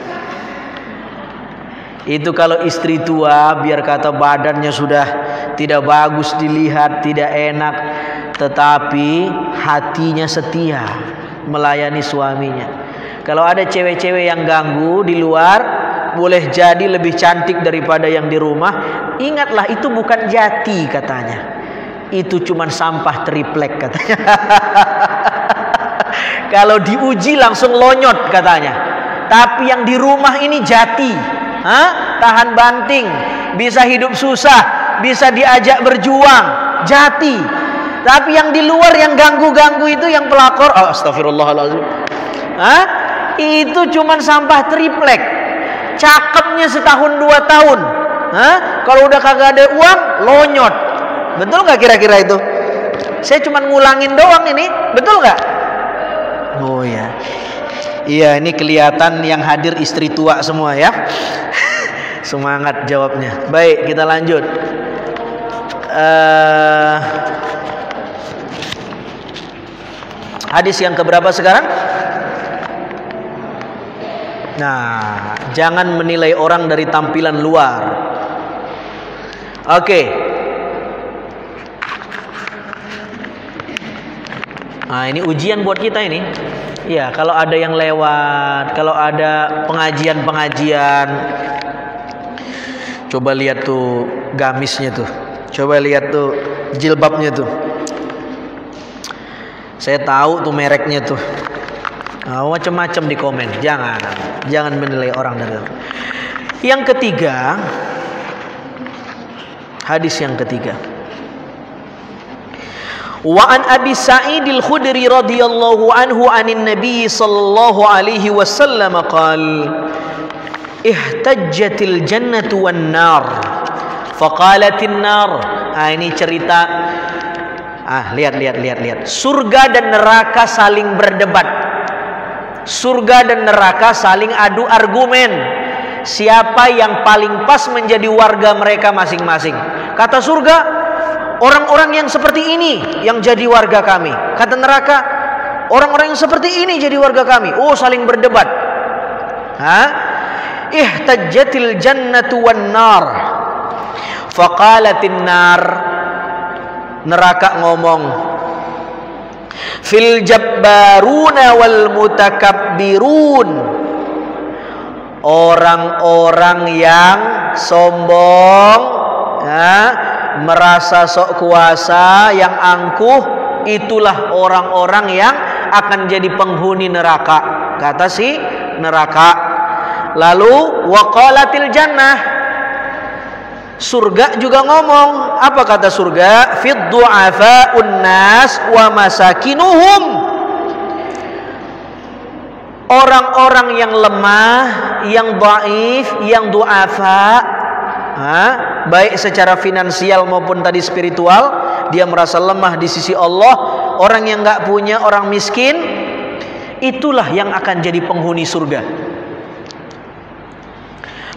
S1: Itu kalau istri tua biar kata badannya sudah tidak bagus dilihat, tidak enak, tetapi hatinya setia melayani suaminya. Kalau ada cewek-cewek yang ganggu di luar, boleh jadi lebih cantik daripada yang di rumah. Ingatlah, itu bukan jati katanya. Itu cuman sampah triplek katanya. Kalau diuji langsung lonyot katanya. Tapi yang di rumah ini jati. Tahan banting, bisa hidup susah, bisa diajak berjuang, jati. Tapi yang di luar yang ganggu-ganggu itu, yang pelakor, astagfirullahaladzim, itu cuman sampah triplek. Cakepnya setahun 2 tahun. Kalau udah kagak ada uang, lonyot. Betul nggak kira-kira itu? Saya cuman ngulangin doang ini, betul nggak? Oh ya. Iya, ini kelihatan yang hadir istri tua semua ya. Semangat jawabnya. Baik, kita lanjut. Hadis yang keberapa sekarang? Nah, jangan menilai orang dari tampilan luar. Oke. Nah, ini ujian buat kita ini. Ya, kalau ada yang lewat, kalau ada pengajian-pengajian, coba lihat tuh gamisnya tuh, coba lihat tuh jilbabnya tuh. Saya tahu tuh mereknya tuh. Macam-macam di komen. Jangan menilai orang dari itu. Yang ketiga, hadis yang ketiga. Wa an Abi Sa'id al-Khudri radhiyallahu anhu anin Nabi sallallahu alaihi wasallam qala ihtajjatil jannatu wan nar faqalatin nar Nah, ini cerita. Lihat. Surga dan neraka saling berdebat. Surga dan neraka saling adu argumen. Siapa yang paling pas menjadi warga mereka masing-masing. Kata surga, orang-orang yang seperti ini yang jadi warga kami. Kata neraka, orang-orang yang seperti ini jadi warga kami. Oh, saling berdebat. Ihtajjatil jannatu wan nar. Faqalatin nar. Neraka ngomong, fil jabbaruna wal mutakabbirun. Orang-orang yang sombong, merasa sok kuasa, yang angkuh, itulah orang-orang yang akan jadi penghuni neraka. Kata si neraka. Lalu waqalatil jannah. Surga juga ngomong. Apa kata surga? Fid du'afa'un nas wa masakinuhum. Orang-orang yang lemah, yang dhaif, yang du'afa, baik secara finansial maupun tadi spiritual, dia merasa lemah di sisi Allah. Orang yang enggak punya, orang miskin, itulah yang akan jadi penghuni surga.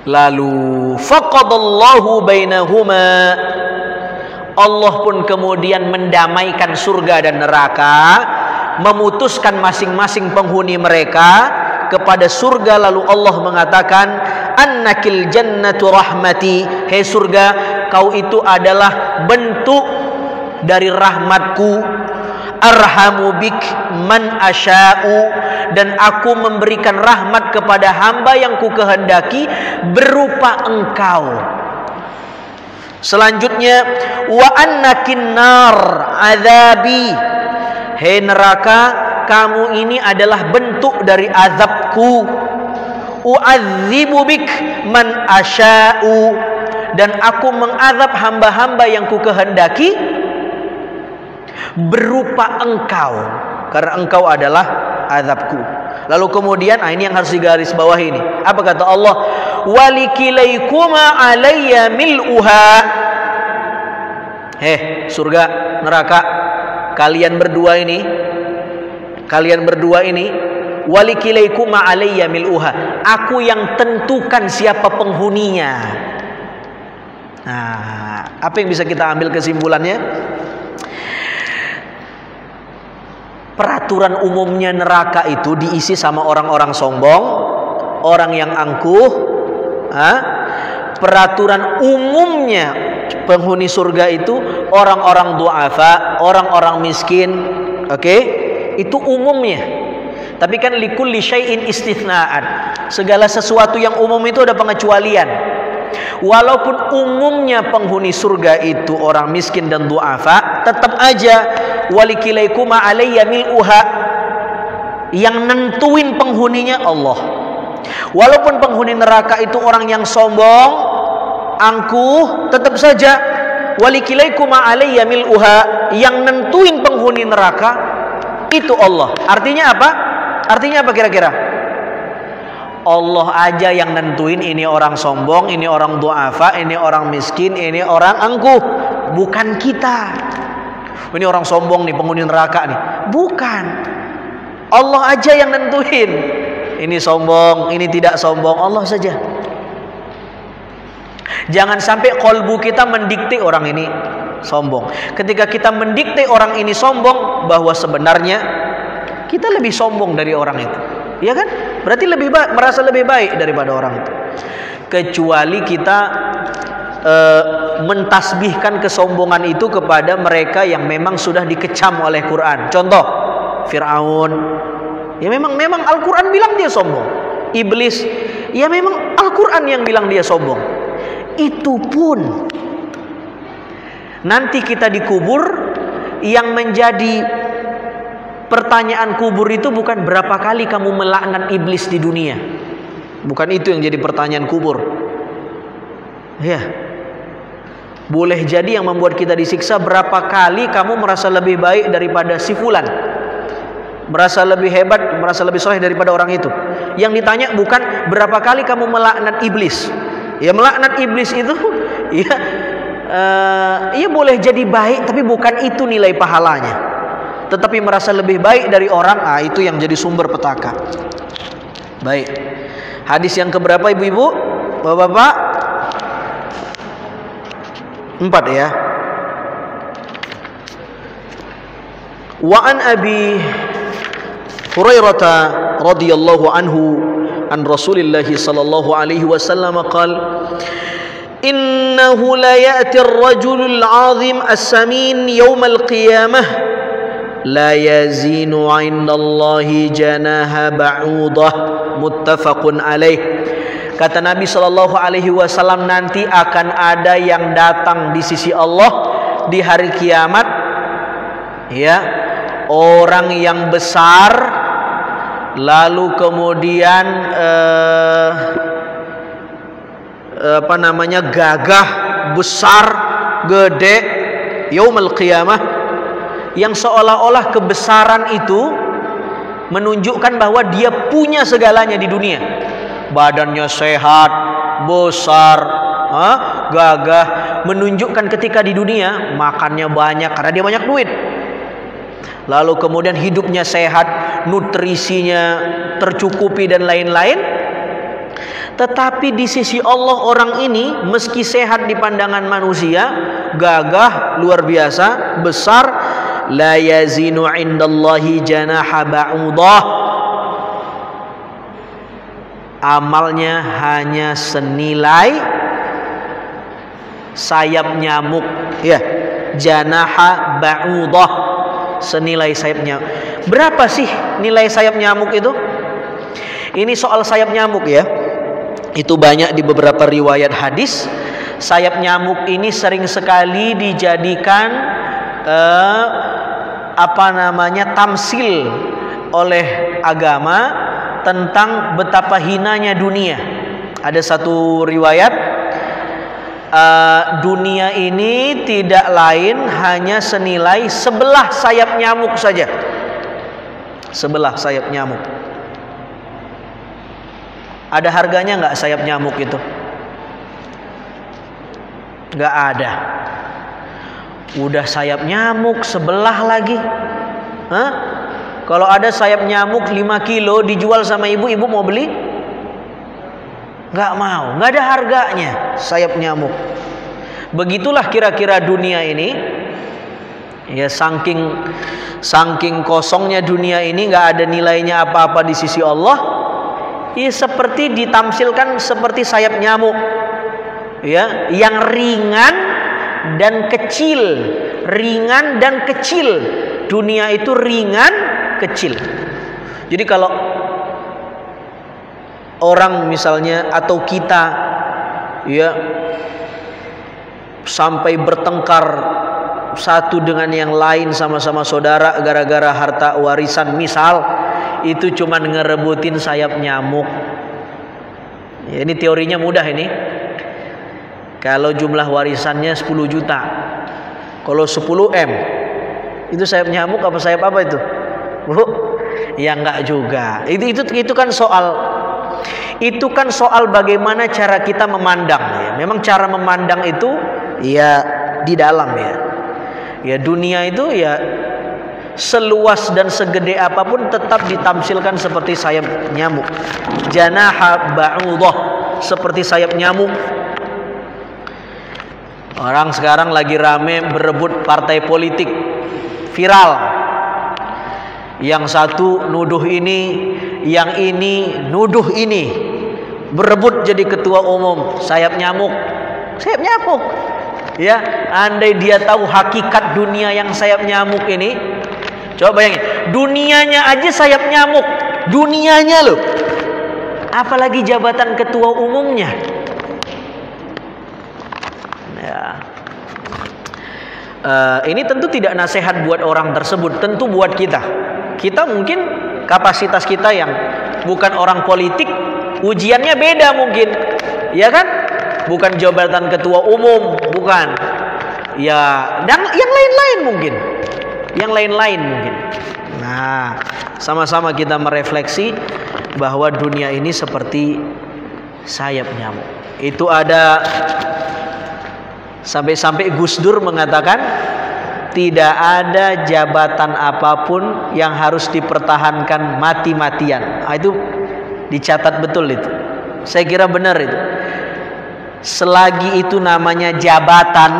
S1: Lalu faqadallahu bainahuma. Allah pun kemudian mendamaikan surga dan neraka, memutuskan masing-masing penghuni mereka kepada surga. Lalu Allah mengatakan, annakil jannatu rahmati. Hei surga, kau itu adalah bentuk dari rahmatku. Arhamu bik man asya'u. Dan aku memberikan rahmat kepada hamba yang ku kehendaki berupa engkau. Selanjutnya, wa annakin nar azabi. Hei neraka, kamu ini adalah bentuk dari azabku. U'adzibu bik man asya'u. Dan aku mengazab hamba-hamba yang ku kehendaki berupa engkau, karena engkau adalah azabku. Lalu kemudian, ini yang harus digaris bawah ini. Apa kata Allah? Walikilaikuma alayya mil'uha. Surga, neraka, kalian berdua ini, walikilaikuma alayya mil'uha. Aku yang tentukan siapa penghuninya. Nah, apa yang bisa kita ambil kesimpulannya? Peraturan umumnya neraka itu diisi sama orang-orang sombong, orang yang angkuh. Peraturan umumnya penghuni surga itu orang-orang du'afa, orang-orang miskin. Itu umumnya. Tapi kan likulli syai'in istithna'an. Segala sesuatu yang umum itu ada pengecualian. Walaupun umumnya penghuni surga itu orang miskin dan du'afa, tetap aja walikilaikuma alayya mil'uha. Yang nentuin penghuninya Allah. Walaupun penghuni neraka itu orang yang sombong, angkuh, tetap saja walikilaikuma alayya mil'uha. Yang nentuin penghuni neraka itu Allah. Artinya apa? Artinya apa kira-kira? Allah aja yang nentuin ini orang sombong, ini orang du'afa, ini orang miskin, ini orang angkuh. Bukan kita. Ini orang sombong nih, penghuni neraka nih. Bukan. Allah aja yang nentuin. Ini sombong, ini tidak sombong. Allah saja. Jangan sampai kolbu kita mendikte orang ini sombong. Ketika kita mendikte orang ini sombong, bahwa sebenarnya kita lebih sombong dari orang itu. Ya kan? Berarti merasa lebih baik daripada orang itu. Kecuali kita mentasbihkan kesombongan itu kepada mereka yang memang sudah dikecam oleh Quran. Contoh, Fir'aun. Ya memang Al-Quran bilang dia sombong. Iblis, ya memang Al-Quran yang bilang dia sombong. Itu pun nanti kita dikubur, yang menjadi pertanyaan kubur itu bukan berapa kali kamu melaknat iblis di dunia. Bukan itu yang jadi pertanyaan kubur. Ya. Boleh jadi yang membuat kita disiksa berapa kali kamu merasa lebih baik daripada si fulan. Merasa lebih hebat, merasa lebih soleh daripada orang itu. Yang ditanya bukan berapa kali kamu melaknat iblis. Ya melaknat iblis itu ya ia boleh jadi baik, tapi bukan itu nilai pahalanya. Tetapi merasa lebih baik dari orang, itu yang jadi sumber petaka. Baik. Hadis yang keberapa ibu-ibu, bapak-bapak? 4 ya. Wa an Abi Hurairah radhiyallahu anhu an Rasulillah sallallahu alaihi wasallam qala innahu la ya'ti ar-rajulul 'azim as-samin yawmal qiyamah la yazinu 'indallahi janaha ba'udah muttafaqun alaih. Kata Nabi sallallahu alaihi wasallam, nanti akan ada yang datang di sisi Allah di hari kiamat, ya, orang yang besar, lalu kemudian gagah, besar, gede, yaumul qiyamah, yang seolah-olah kebesaran itu menunjukkan bahwa dia punya segalanya di dunia. Badannya sehat, besar, gagah, menunjukkan ketika di dunia makannya banyak karena dia banyak duit. Lalu kemudian hidupnya sehat, nutrisinya tercukupi dan lain-lain. Tetapi di sisi Allah orang ini meski sehat di pandangan manusia, gagah, luar biasa, besar, la yazinu 'indallahi janaha ba'udah. Amalnya hanya senilai sayap nyamuk, ya, janaha ba'udah, senilai sayap nyamuk. Berapa sih nilai sayap nyamuk itu? Ini soal sayap nyamuk ya. Itu banyak di beberapa riwayat hadis. Sayap nyamuk ini sering sekali dijadikan tamsil oleh agama tentang betapa hinanya dunia. Ada satu riwayat, dunia ini tidak lain hanya senilai sebelah sayap nyamuk saja. Sebelah sayap nyamuk. Ada harganya nggak sayap nyamuk itu? Nggak ada. Udah sayap nyamuk sebelah lagi. Kalau ada sayap nyamuk 5 kilo dijual sama ibu mau beli? Nggak mau, nggak ada harganya sayap nyamuk. Begitulah kira-kira dunia ini. Ya, saking kosongnya dunia ini, nggak ada nilainya apa-apa di sisi Allah. Ya, seperti ditamsilkan seperti sayap nyamuk. Ya, yang ringan dan kecil, ringan dan kecil. Dunia itu ringan, kecil. Jadi kalau orang misalnya atau kita, ya, sampai bertengkar satu dengan yang lain, sama-sama saudara gara-gara harta warisan misal, itu cuman ngerebutin sayap nyamuk. Ya, ini teorinya mudah ini. Kalau jumlah warisannya 10 juta, kalau 10 M, itu sayap nyamuk apa sayap apa itu? Bu, ya enggak juga. Itu kan soal bagaimana cara kita memandang ya. Memang cara memandang itu ya di dalam ya. Ya, dunia itu ya seluas dan segede apapun tetap ditamsilkan seperti sayap nyamuk. Janaha ba'udah, seperti sayap nyamuk. Orang sekarang lagi rame berebut partai politik, viral. Yang satu nuduh ini, yang ini nuduh ini, berebut jadi ketua umum. Sayap nyamuk, sayap nyamuk. Ya, andai dia tahu hakikat dunia yang sayap nyamuk ini, coba bayangin, dunianya aja sayap nyamuk, dunianya loh, apalagi jabatan ketua umumnya. Ya. Ini tentu tidak nasihat buat orang tersebut, tentu buat kita. Kita mungkin kapasitas kita yang bukan orang politik, ujiannya beda mungkin, ya kan? Bukan jabatan ketua umum, bukan. Ya, dan yang lain-lain mungkin. Yang lain-lain mungkin. Nah, sama-sama kita merefleksi bahwa dunia ini seperti sayap nyamuk. Itu ada Sampai-sampai Gus Dur mengatakan tidak ada jabatan apapun yang harus dipertahankan mati-matian. Itu dicatat betul itu. Saya kira benar itu. Selagi itu namanya jabatan,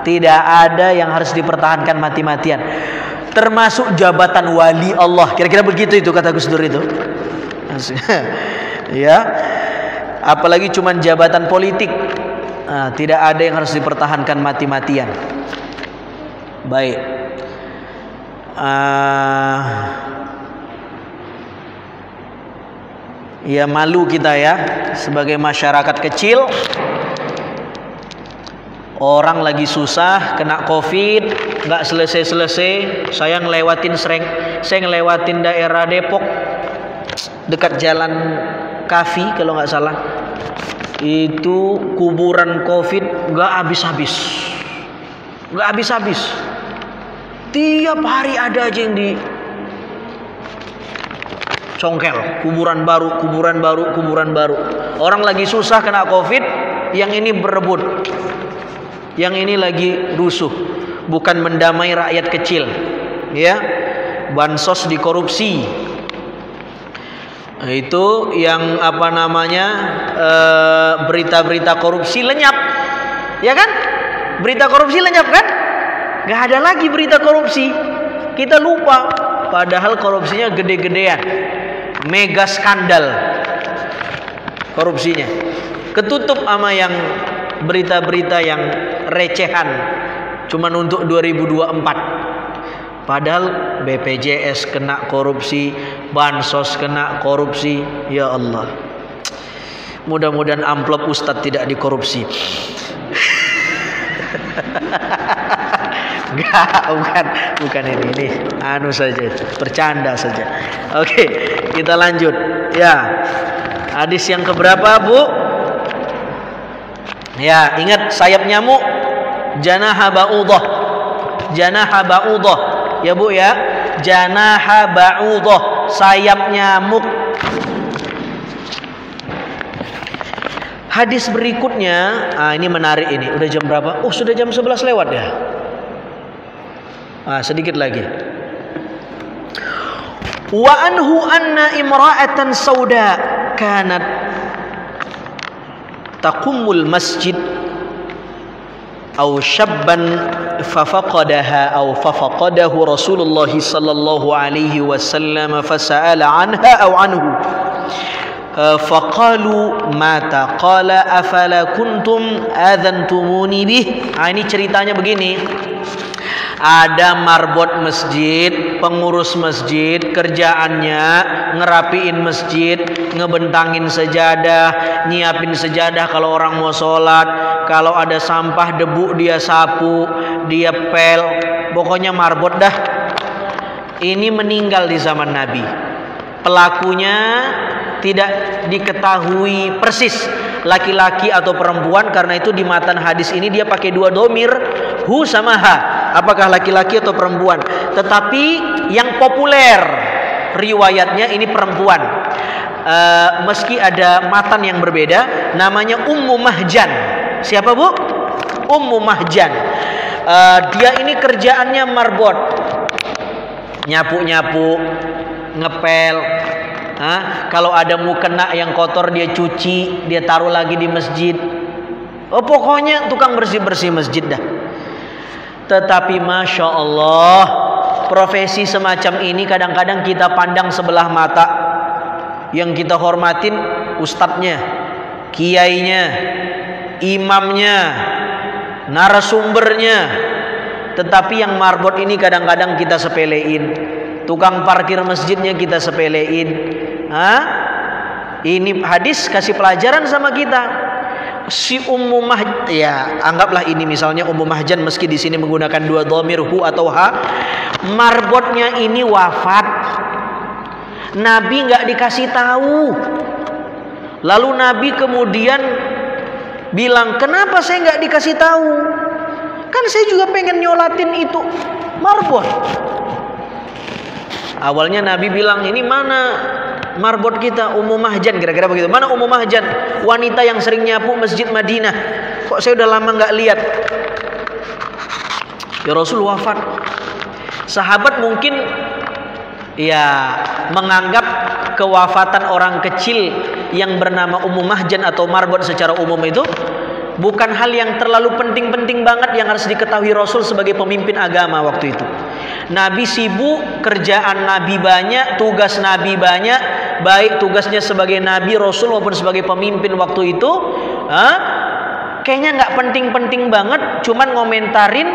S1: tidak ada yang harus dipertahankan mati-matian. Termasuk jabatan wali Allah. Kira-kira begitu itu kata Gus Dur itu. Ya. Apalagi cuman jabatan politik. Nah, tidak ada yang harus dipertahankan mati-matian. Baik. Ya malu kita ya sebagai masyarakat kecil. Orang lagi susah, kena COVID, nggak selesai-selesai. Saya ngelewatin daerah Depok, dekat jalan Kafi kalau nggak salah. Itu kuburan COVID nggak habis-habis. Tiap hari ada aja yang di congkel, kuburan baru. Orang lagi susah kena COVID, yang ini berebut. Yang ini lagi rusuh, bukan mendamai rakyat kecil. Ya, bansos dikorupsi. Nah, itu yang apa namanya berita-berita korupsi lenyap, ya kan? Berita korupsi lenyap kan? Gak ada lagi berita korupsi. Kita lupa, padahal korupsinya gede-gedean, mega skandal korupsinya. Ketutup sama yang berita-berita yang recehan, cuman untuk 2024. Padahal BPJS kena korupsi, bansos kena korupsi. Ya Allah, mudah-mudahan amplop Ustadz tidak dikorupsi. bukan ini anu saja, bercanda saja. Oke, kita lanjut. Ya, hadis yang keberapa, Bu? Ya, ingat sayap nyamuk, janaha ba'udah. Ya Bu ya, janaha ba'udah, sayap nyamuk. Hadis berikutnya, ini menarik ini. Udah jam berapa? Oh, sudah jam 11 lewat ya. Sedikit lagi. Wa anhu anna imra'atan sauda kanat taqumul masjid aw syabban fafaqadaha aw fafaqadahu Rasulullah sallallahu alaihi wasallam fasa'ala anha aw anhu faqalu mata qala afala kuntum adhantumuni bih. Ini ceritanya begini. Ada marbot masjid, pengurus masjid, kerjaannya ngerapiin masjid, ngebentangin sejadah, nyiapin sejadah kalau orang mau sholat. Kalau ada sampah debu dia sapu, dia pel, pokoknya marbot dah. Ini meninggal di zaman Nabi. Pelakunya tidak diketahui persis laki-laki atau perempuan, karena itu di matan hadis ini dia pakai dua domir, hu sama ha. Apakah laki-laki atau perempuan? Tetapi yang populer riwayatnya ini perempuan. Meski ada matan yang berbeda, namanya Ummu Mahjan. Siapa Bu? Ummu Mahjan. Dia ini kerjaannya marbot, nyapu-nyapu, ngepel. Kalau ada mukena yang kotor dia cuci, dia taruh lagi di masjid. Pokoknya tukang bersih-bersih masjid dah. Tetapi Masya Allah, profesi semacam ini kadang-kadang kita pandang sebelah mata. Yang kita hormatin ustadznya, kiainya, imamnya, narasumbernya. Tetapi yang marbot ini kadang-kadang kita sepelein. Tukang parkir masjidnya kita sepelein. Ini hadis kasih pelajaran sama kita. Si Ummu Mahjan, ya anggaplah ini misalnya Ummu Mahjan, meski di sini menggunakan dua dhamir hu atau ha. Marbotnya ini wafat, Nabi nggak dikasih tahu. Lalu Nabi kemudian bilang, kenapa saya nggak dikasih tahu? Kan saya juga pengen nyolatin itu marbot. Awalnya Nabi bilang, ini mana marbot kita Ummu Mahjan, kira-kira begitu. Mana Ummu Mahjan? Wanita yang sering nyapu Masjid Madinah. Kok saya udah lama nggak lihat? Ya Rasul wafat. Sahabat mungkin ya menganggap kewafatan orang kecil yang bernama Ummu Mahjan atau marbot secara umum itu bukan hal yang terlalu penting-penting banget yang harus diketahui Rasul sebagai pemimpin agama waktu itu. Nabi sibuk, kerjaan Nabi banyak, tugas Nabi banyak, baik tugasnya sebagai Nabi, Rasul maupun sebagai pemimpin waktu itu. Kayaknya nggak penting-penting banget, cuman ngomentarin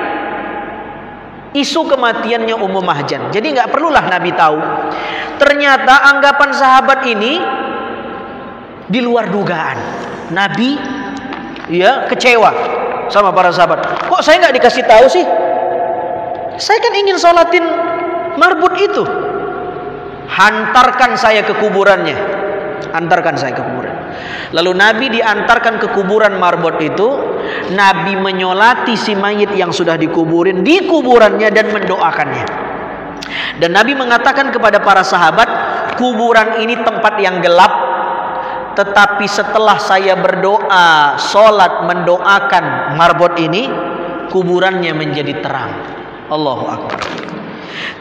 S1: isu kematiannya Ummu Mahjan. Jadi nggak perlulah Nabi tahu. Ternyata anggapan sahabat ini di luar dugaan. Nabi ya kecewa sama para sahabat. Kok saya nggak dikasih tahu sih? Saya kan ingin sholatin marbut itu. Hantarkan saya ke kuburannya. Antarkan saya ke kuburan. Lalu Nabi diantarkan ke kuburan marbot itu. Nabi menyolati si mayit yang sudah dikuburin di kuburannya dan mendoakannya. Dan Nabi mengatakan kepada para sahabat, kuburan ini tempat yang gelap, tetapi setelah saya berdoa, sholat, mendoakan marbot ini, kuburannya menjadi terang. Allahu Akbar.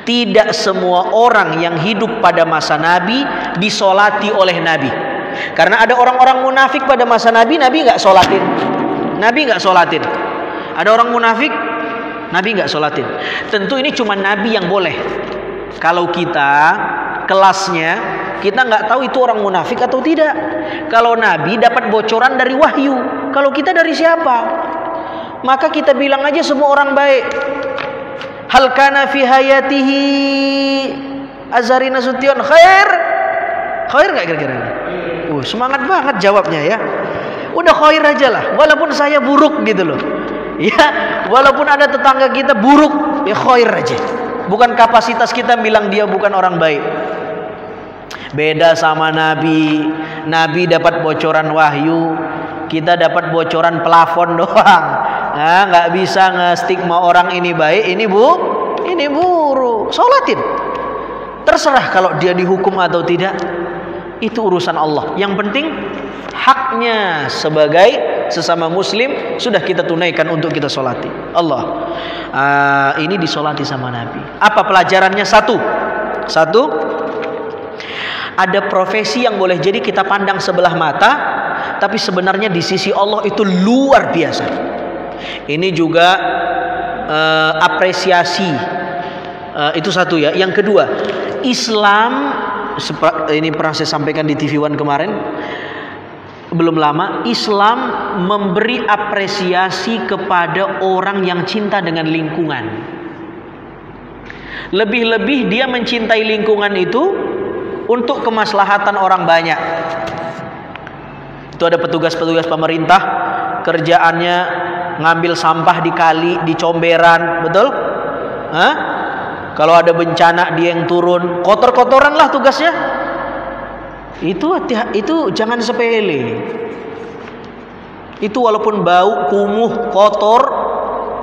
S1: Tidak semua orang yang hidup pada masa Nabi disolati oleh Nabi. Karena ada orang-orang munafik pada masa Nabi, Nabi nggak sholatin. Nabi nggak sholatin. Ada orang munafik, Nabi nggak sholatin. Tentu ini cuma Nabi yang boleh. Kalau kita kelasnya, kita nggak tahu itu orang munafik atau tidak. Kalau Nabi dapat bocoran dari wahyu, kalau kita dari siapa? Maka kita bilang aja semua orang baik. Hal kana fi hayatihi Azhari Nasution khair? Khair nggak kira-kira? Semangat banget jawabnya ya. Udah khair aja lah, walaupun saya buruk gitu loh. Ya, walaupun ada tetangga kita buruk, ya khair aja. Bukan kapasitas kita bilang dia bukan orang baik. Beda sama Nabi. Nabi dapat bocoran wahyu, kita dapat bocoran plafon doang. Nah, nggak bisa nge-stigma orang ini baik, ini buruk. Sholatin. Terserah kalau dia dihukum atau tidak, itu urusan Allah. Yang penting haknya sebagai sesama muslim sudah kita tunaikan untuk kita sholati. Allah. Ini disolati sama Nabi. Apa pelajarannya? Satu. Ada profesi yang boleh jadi kita pandang sebelah mata, tapi sebenarnya di sisi Allah itu luar biasa. Ini juga apresiasi. Itu satu ya. Yang kedua, Islam, ini pernah saya sampaikan di TV One kemarin, belum lama, Islam memberi apresiasi kepada orang yang cinta dengan lingkungan. Lebih-lebih dia mencintai lingkungan itu untuk kemaslahatan orang banyak. Itu ada petugas-petugas pemerintah, kerjaannya ngambil sampah di kali, di comberan, betul? Kalau ada bencana dia yang turun, kotor-kotoran lah tugasnya. Itu jangan sepele. Itu walaupun bau, kumuh, kotor,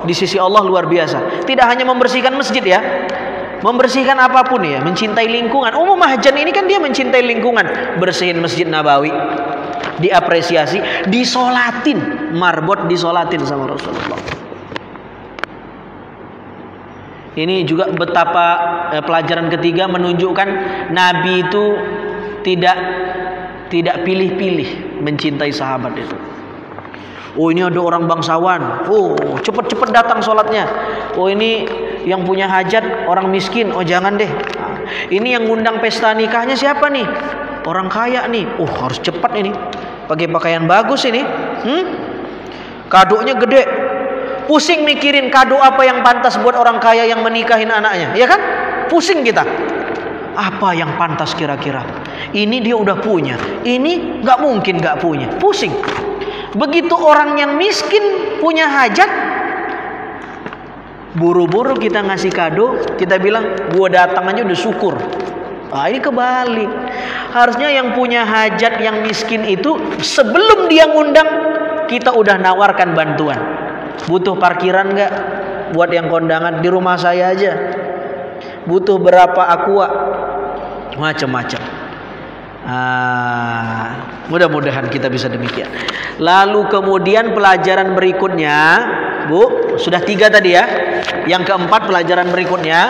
S1: di sisi Allah luar biasa. Tidak hanya membersihkan masjid ya, membersihkan apapun ya, mencintai lingkungan. Ummu Mahjan ini kan dia mencintai lingkungan, bersihin Masjid Nabawi, diapresiasi, disolatin, marbot disolatin sama Rasulullah. Ini juga betapa pelajaran ketiga menunjukkan Nabi itu tidak pilih-pilih mencintai sahabat itu. Ini ada orang bangsawan, cepet-cepet datang sholatnya. Ini yang punya hajat orang miskin, jangan deh. Ini yang ngundang pesta nikahnya siapa nih? Orang kaya nih. Harus cepat ini, pakai pakaian bagus ini. Kadonya gede. Pusing mikirin kado apa yang pantas buat orang kaya yang menikahin anaknya, ya kan? Pusing kita. Apa yang pantas kira-kira? Ini dia udah punya, ini nggak mungkin nggak punya. Pusing. Begitu orang yang miskin punya hajat, buru-buru kita ngasih kado, kita bilang gua datang aja udah syukur. Ini kebalik. Harusnya yang punya hajat, yang miskin itu sebelum dia ngundang, kita udah nawarkan bantuan. Butuh parkiran nggak buat yang kondangan? Di rumah saya aja. Butuh berapa aqua? Macam-macam. Mudah-mudahan kita bisa demikian. Lalu kemudian pelajaran berikutnya, Bu, sudah 3 tadi ya. Yang keempat, pelajaran berikutnya,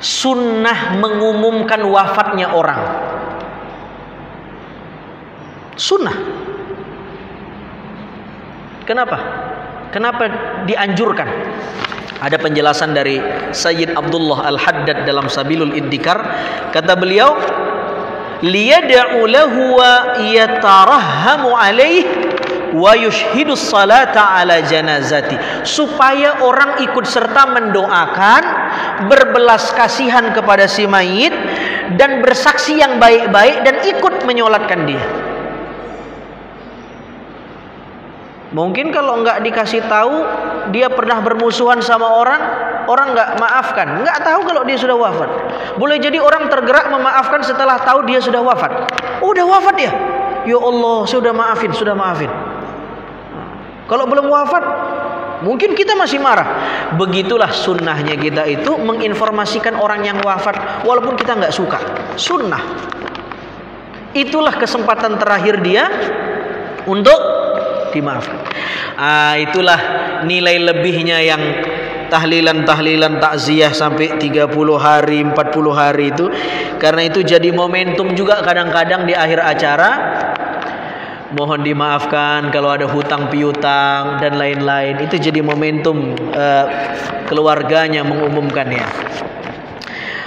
S1: sunnah mengumumkan wafatnya orang. Sunnah. Kenapa? Kenapa dianjurkan? Ada penjelasan dari Sayyid Abdullah Al-Haddad dalam Sabilul Iddikar. Kata beliau, liyad'u lahu wa yatarahhamu alaihi wa yushhidus salata ala janazati, supaya orang ikut serta mendoakan, berbelas kasihan kepada si mayit, dan bersaksi yang baik-baik, dan ikut menyolatkan dia. Mungkin kalau nggak dikasih tahu dia pernah bermusuhan sama orang nggak maafkan, nggak tahu kalau dia sudah wafat. Boleh jadi orang tergerak memaafkan setelah tahu dia sudah wafat. Oh, udah wafat ya? Ya Allah, sudah maafin. Kalau belum wafat, mungkin kita masih marah. Begitulah sunnahnya kita itu menginformasikan orang yang wafat, walaupun kita nggak suka. Sunnah. Itulah kesempatan terakhir dia untuk dimaafkan. Itulah nilai lebihnya yang tahlilan takziah sampai 30 hari, 40 hari itu. Karena itu jadi momentum juga kadang-kadang di akhir acara. Mohon dimaafkan kalau ada hutang piutang dan lain-lain. Itu jadi momentum keluarganya mengumumkannya.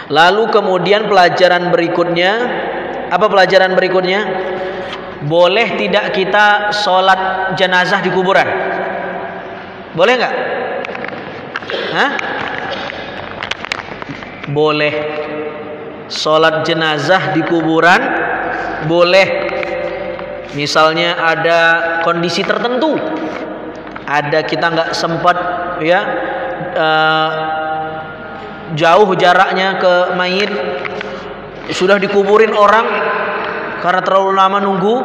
S1: Lalu kemudian pelajaran berikutnya, apa pelajaran berikutnya? Boleh tidak kita sholat jenazah di kuburan? Boleh nggak? Hah? Boleh. Sholat jenazah di kuburan boleh. Misalnya ada kondisi tertentu, ada kita nggak sempat ya, jauh jaraknya ke mayit, sudah dikuburin orang karena terlalu lama nunggu,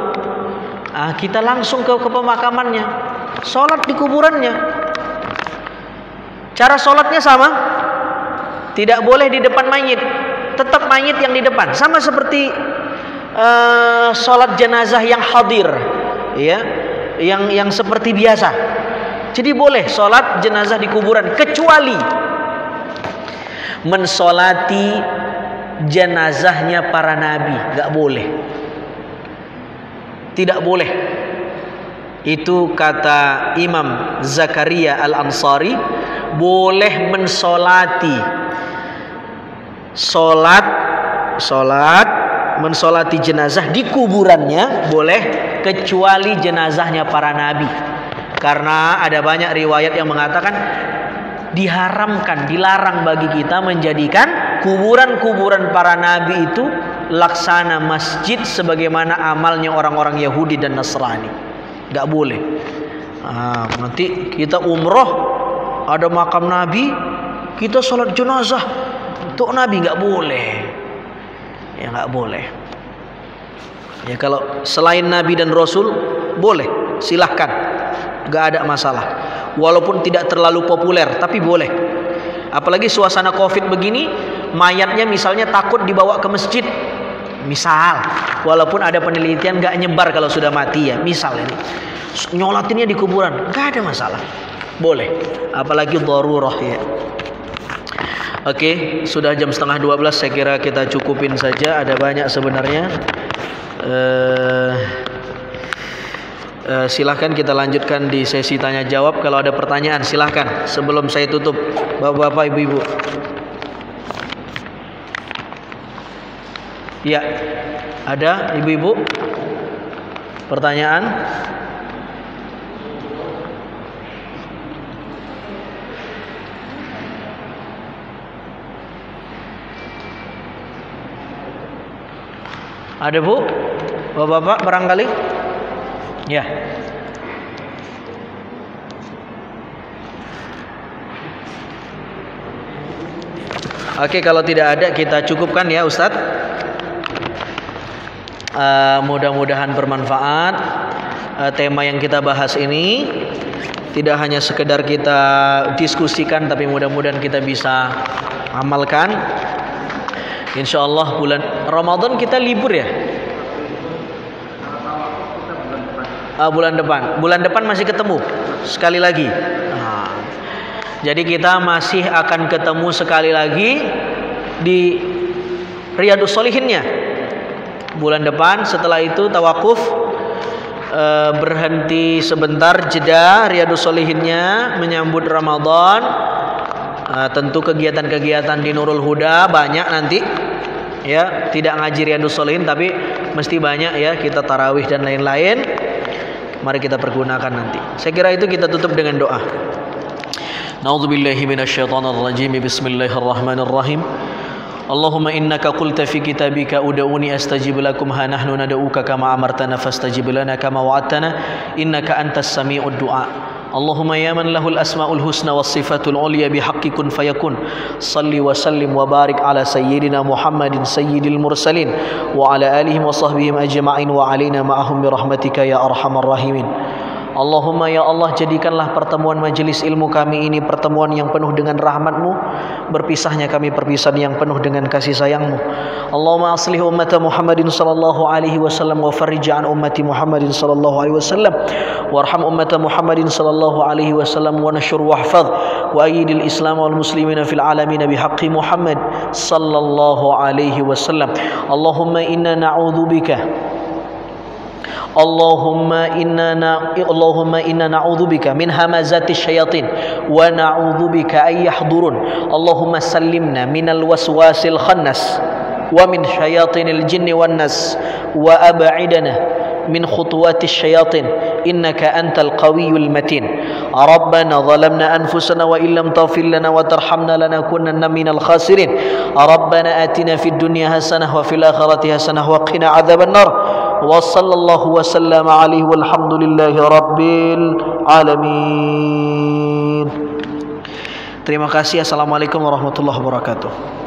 S1: kita langsung ke pemakamannya, sholat di kuburannya. Cara sholatnya sama, tidak boleh di depan mayit, tetap mayit yang di depan, sama seperti sholat jenazah yang hadir, ya, yang seperti biasa. Jadi boleh sholat jenazah di kuburan, kecuali mensolati jenazahnya para nabi, nggak boleh. Tidak boleh. Itu kata Imam Zakaria Al-Ansari, boleh mensolati mensolati jenazah di kuburannya boleh, kecuali jenazahnya para nabi. Karena ada banyak riwayat yang mengatakan diharamkan, dilarang bagi kita menjadikan kuburan-kuburan para nabi itu laksana masjid sebagaimana amalnya orang-orang Yahudi dan Nasrani. Gak boleh. Nanti kita umroh, ada makam nabi, kita sholat jenazah untuk nabi, gak boleh. Ya gak boleh. Ya kalau selain nabi dan rasul boleh, silahkan, gak ada masalah. Walaupun tidak terlalu populer, tapi boleh. Apalagi suasana COVID begini, mayatnya misalnya takut dibawa ke masjid, misal, walaupun ada penelitian gak nyebar kalau sudah mati ya, misal ini nyolatinnya di kuburan, gak ada masalah, boleh. Apalagi darurah ya. Oke, sudah jam 11:30, saya kira kita cukupin saja. Ada banyak sebenarnya. Silahkan kita lanjutkan di sesi tanya jawab. Kalau ada pertanyaan silahkan sebelum saya tutup, bapak-bapak, ibu-ibu. Ya, ada ibu-ibu pertanyaan? Ada bu, bapak-bapak barangkali? Ya. Oke, kalau tidak ada kita cukupkan ya Ustadz. Mudah-mudahan bermanfaat. Tema yang kita bahas ini tidak hanya sekedar kita diskusikan, tapi mudah-mudahan kita bisa amalkan. Insya Allah bulan Ramadan kita libur ya. Bulan depan masih ketemu sekali lagi. Jadi kita masih akan ketemu sekali lagi di Riyadhus Shalihinnya bulan depan. Setelah itu tawakuf, berhenti sebentar, jeda Riyadhus Shalihinnya menyambut Ramadan. Tentu kegiatan-kegiatan di Nurul Huda banyak nanti ya, tidak ngaji Riyadhus Shalihin tapi mesti banyak ya, kita tarawih dan lain-lain. Mari kita pergunakan nanti. Saya kira itu kita tutup dengan doa. Na'udzubillahi minasyaitonir rajim. Bismillahirrahmanirrahim. Allahumma innaka qulta fi kitabika ud'uni astajib lakum ha nahnu nad'uka kama amartana fastajib lana kama wa'adtana innaka antas sami'ud du'a. Allahumma ya man lahul asma'ul husna was sifatul ulya bihaqqi kun fayakun. Salli wa sallim wa barik ala sayyidina Muhammadin sayyidil mursalin wa ala alihi wa sahbihi ajma'in wa alaina ma'ahum bi rahmatika ya arhamar rahimin. Allahumma ya Allah, jadikanlah pertemuan majelis ilmu kami ini pertemuan yang penuh dengan rahmat-Mu, berpisahnya kami perpisahan yang penuh dengan kasih sayang-Mu. Allahumma aslih ummata Muhammadin sallallahu alaihi wasallam wa farij an ummati Muhammadin sallallahu alaihi wasallam warham ummata Muhammadin sallallahu alaihi wasallam wa nashur wahfaz wa ayyidil islam wal muslimina fil alamin bihaqqi Muhammad sallallahu alaihi wasallam. Allahumma inna na'udzubika Allahumma inna na'udzubika min hamazatis syayatin wa na'udzubika ay yahdurun. Allahumma sallimna minal waswasil khannas wa min syayatinil jinni wan nas wa ab'idana min khutuwatis syayatin innaka antal qawiyyul matin. Rabbana zalamna anfusana wa illam taghfir lana wa tarhamna lanakunanna minal khasirin. Rabbana atina fid dunya hasanah wa fil akhirati hasanah wa qina adzaban nar. Wa sallallahu wa sallama alaihi walhamdulillahi rabbil alamin. Terima kasih. Assalamualaikum warahmatullahi wabarakatuh.